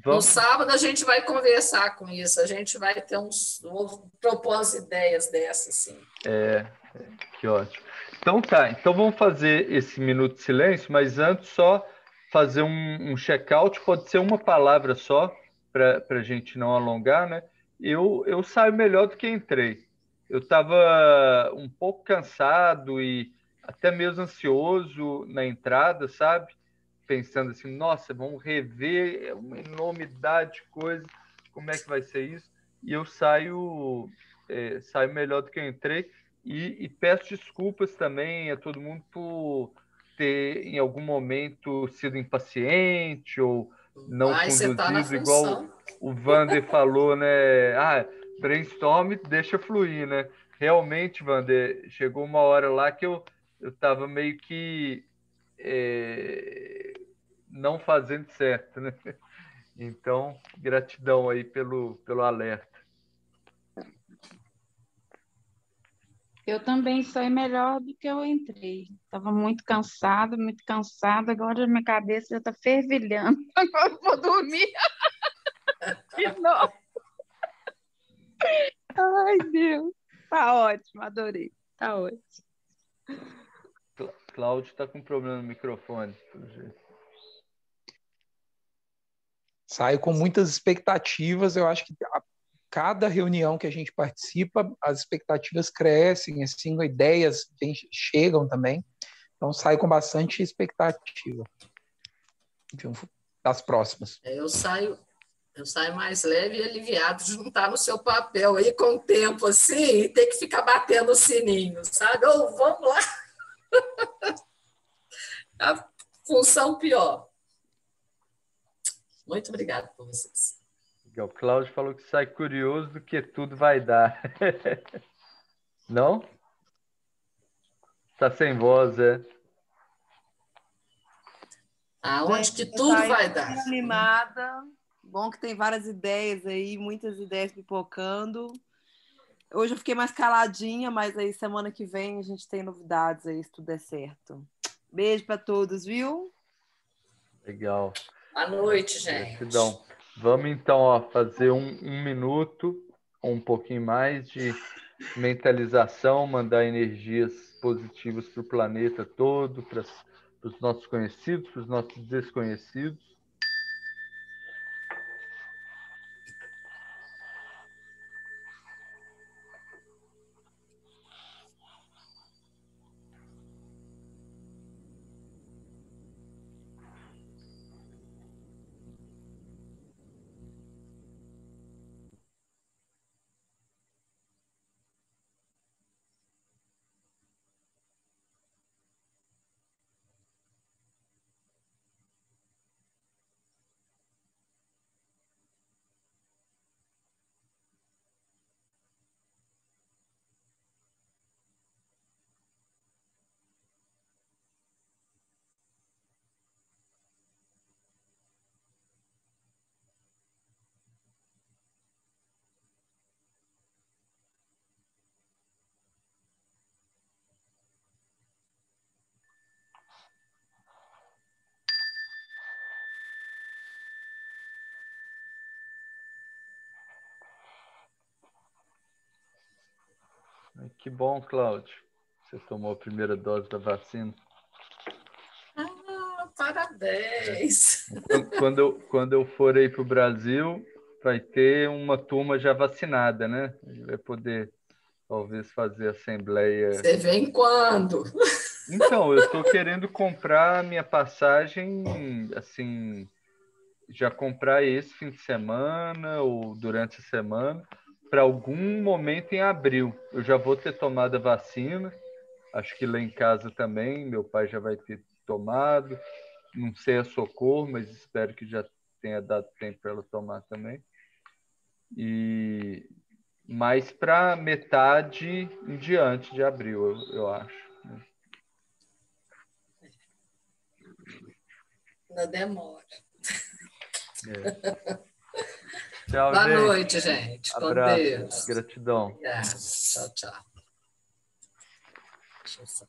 Speaker 2: No sábado a gente vai conversar com isso, a gente vai ter vou propor as ideias dessas, sim.
Speaker 1: Que ótimo. Então tá, então vamos fazer esse minuto de silêncio, mas antes só fazer um check-out, pode ser uma palavra só, para a gente não alongar, né? Eu saio melhor do que entrei. eu estava um pouco cansado e até mesmo ansioso na entrada, sabe? Pensando assim, nossa, vamos rever uma enormidade de coisa, como é que vai ser isso? E eu saio melhor do que eu entrei e peço desculpas também a todo mundo por ter em algum momento sido impaciente ou não
Speaker 2: Você está na
Speaker 1: conduzido igual
Speaker 2: função.
Speaker 1: o Vander falou, né? Brainstorm deixa fluir, né? Realmente, Vander, chegou uma hora lá que eu estava meio que não fazendo certo, né? Então, gratidão aí pelo alerta.
Speaker 8: Eu também saí melhor do que eu entrei. Estava muito cansada, agora minha cabeça já está fervilhando. Agora eu vou dormir. De novo. Ai, Deus. Tá ótimo, adorei. Tá ótimo.
Speaker 1: Cláudio está com problema no microfone, pelo jeito.
Speaker 7: Saio com muitas expectativas. Eu acho que cada reunião que a gente participa, as expectativas crescem, assim, ideias chegam também. Então, saio com bastante expectativa das próximas.
Speaker 2: Eu saio mais leve e aliviado de não estar no seu papel aí com o tempo assim e ter que ficar batendo o sininho, sabe? Ou vamos lá. A função pior. Muito obrigada por vocês.
Speaker 1: O Cláudio falou que sai curioso do que tudo vai dar. Não? Está sem voz,
Speaker 2: Aonde que tudo vai dar.
Speaker 5: Animada. Bom que tem várias ideias aí, muitas ideias pipocando. Hoje eu fiquei mais caladinha, mas aí semana que vem a gente tem novidades aí, se tudo der certo. Beijo para todos, viu?
Speaker 1: Legal.
Speaker 2: Boa noite, gente.
Speaker 1: Gratidão. Vamos então fazer um minuto ou um pouquinho mais de mentalização, mandar energias positivas para o planeta todo, para os nossos conhecidos, para os nossos desconhecidos. Que bom, Cláudio. Você tomou a primeira dose da vacina.
Speaker 2: Parabéns.
Speaker 1: Quando eu for aí para o Brasil, vai ter uma turma já vacinada, né? A gente vai poder, talvez, fazer assembleia.
Speaker 2: Você vem quando?
Speaker 1: Então, eu estou querendo comprar minha passagem, assim, já comprar esse fim de semana ou durante a semana, para algum momento em abril. Eu já vou ter tomado a vacina, acho que lá em casa também, meu pai já vai ter tomado, não sei a Socorro, mas espero que já tenha dado tempo para ela tomar também. E mais para metade em diante de abril, eu acho.
Speaker 2: Não demora.
Speaker 1: Tchau,
Speaker 2: Boa
Speaker 1: gente.
Speaker 2: noite, gente.
Speaker 1: Abraço.
Speaker 2: Com Deus.
Speaker 1: Gratidão.
Speaker 2: Obrigada. Tchau, tchau. Deixa eu só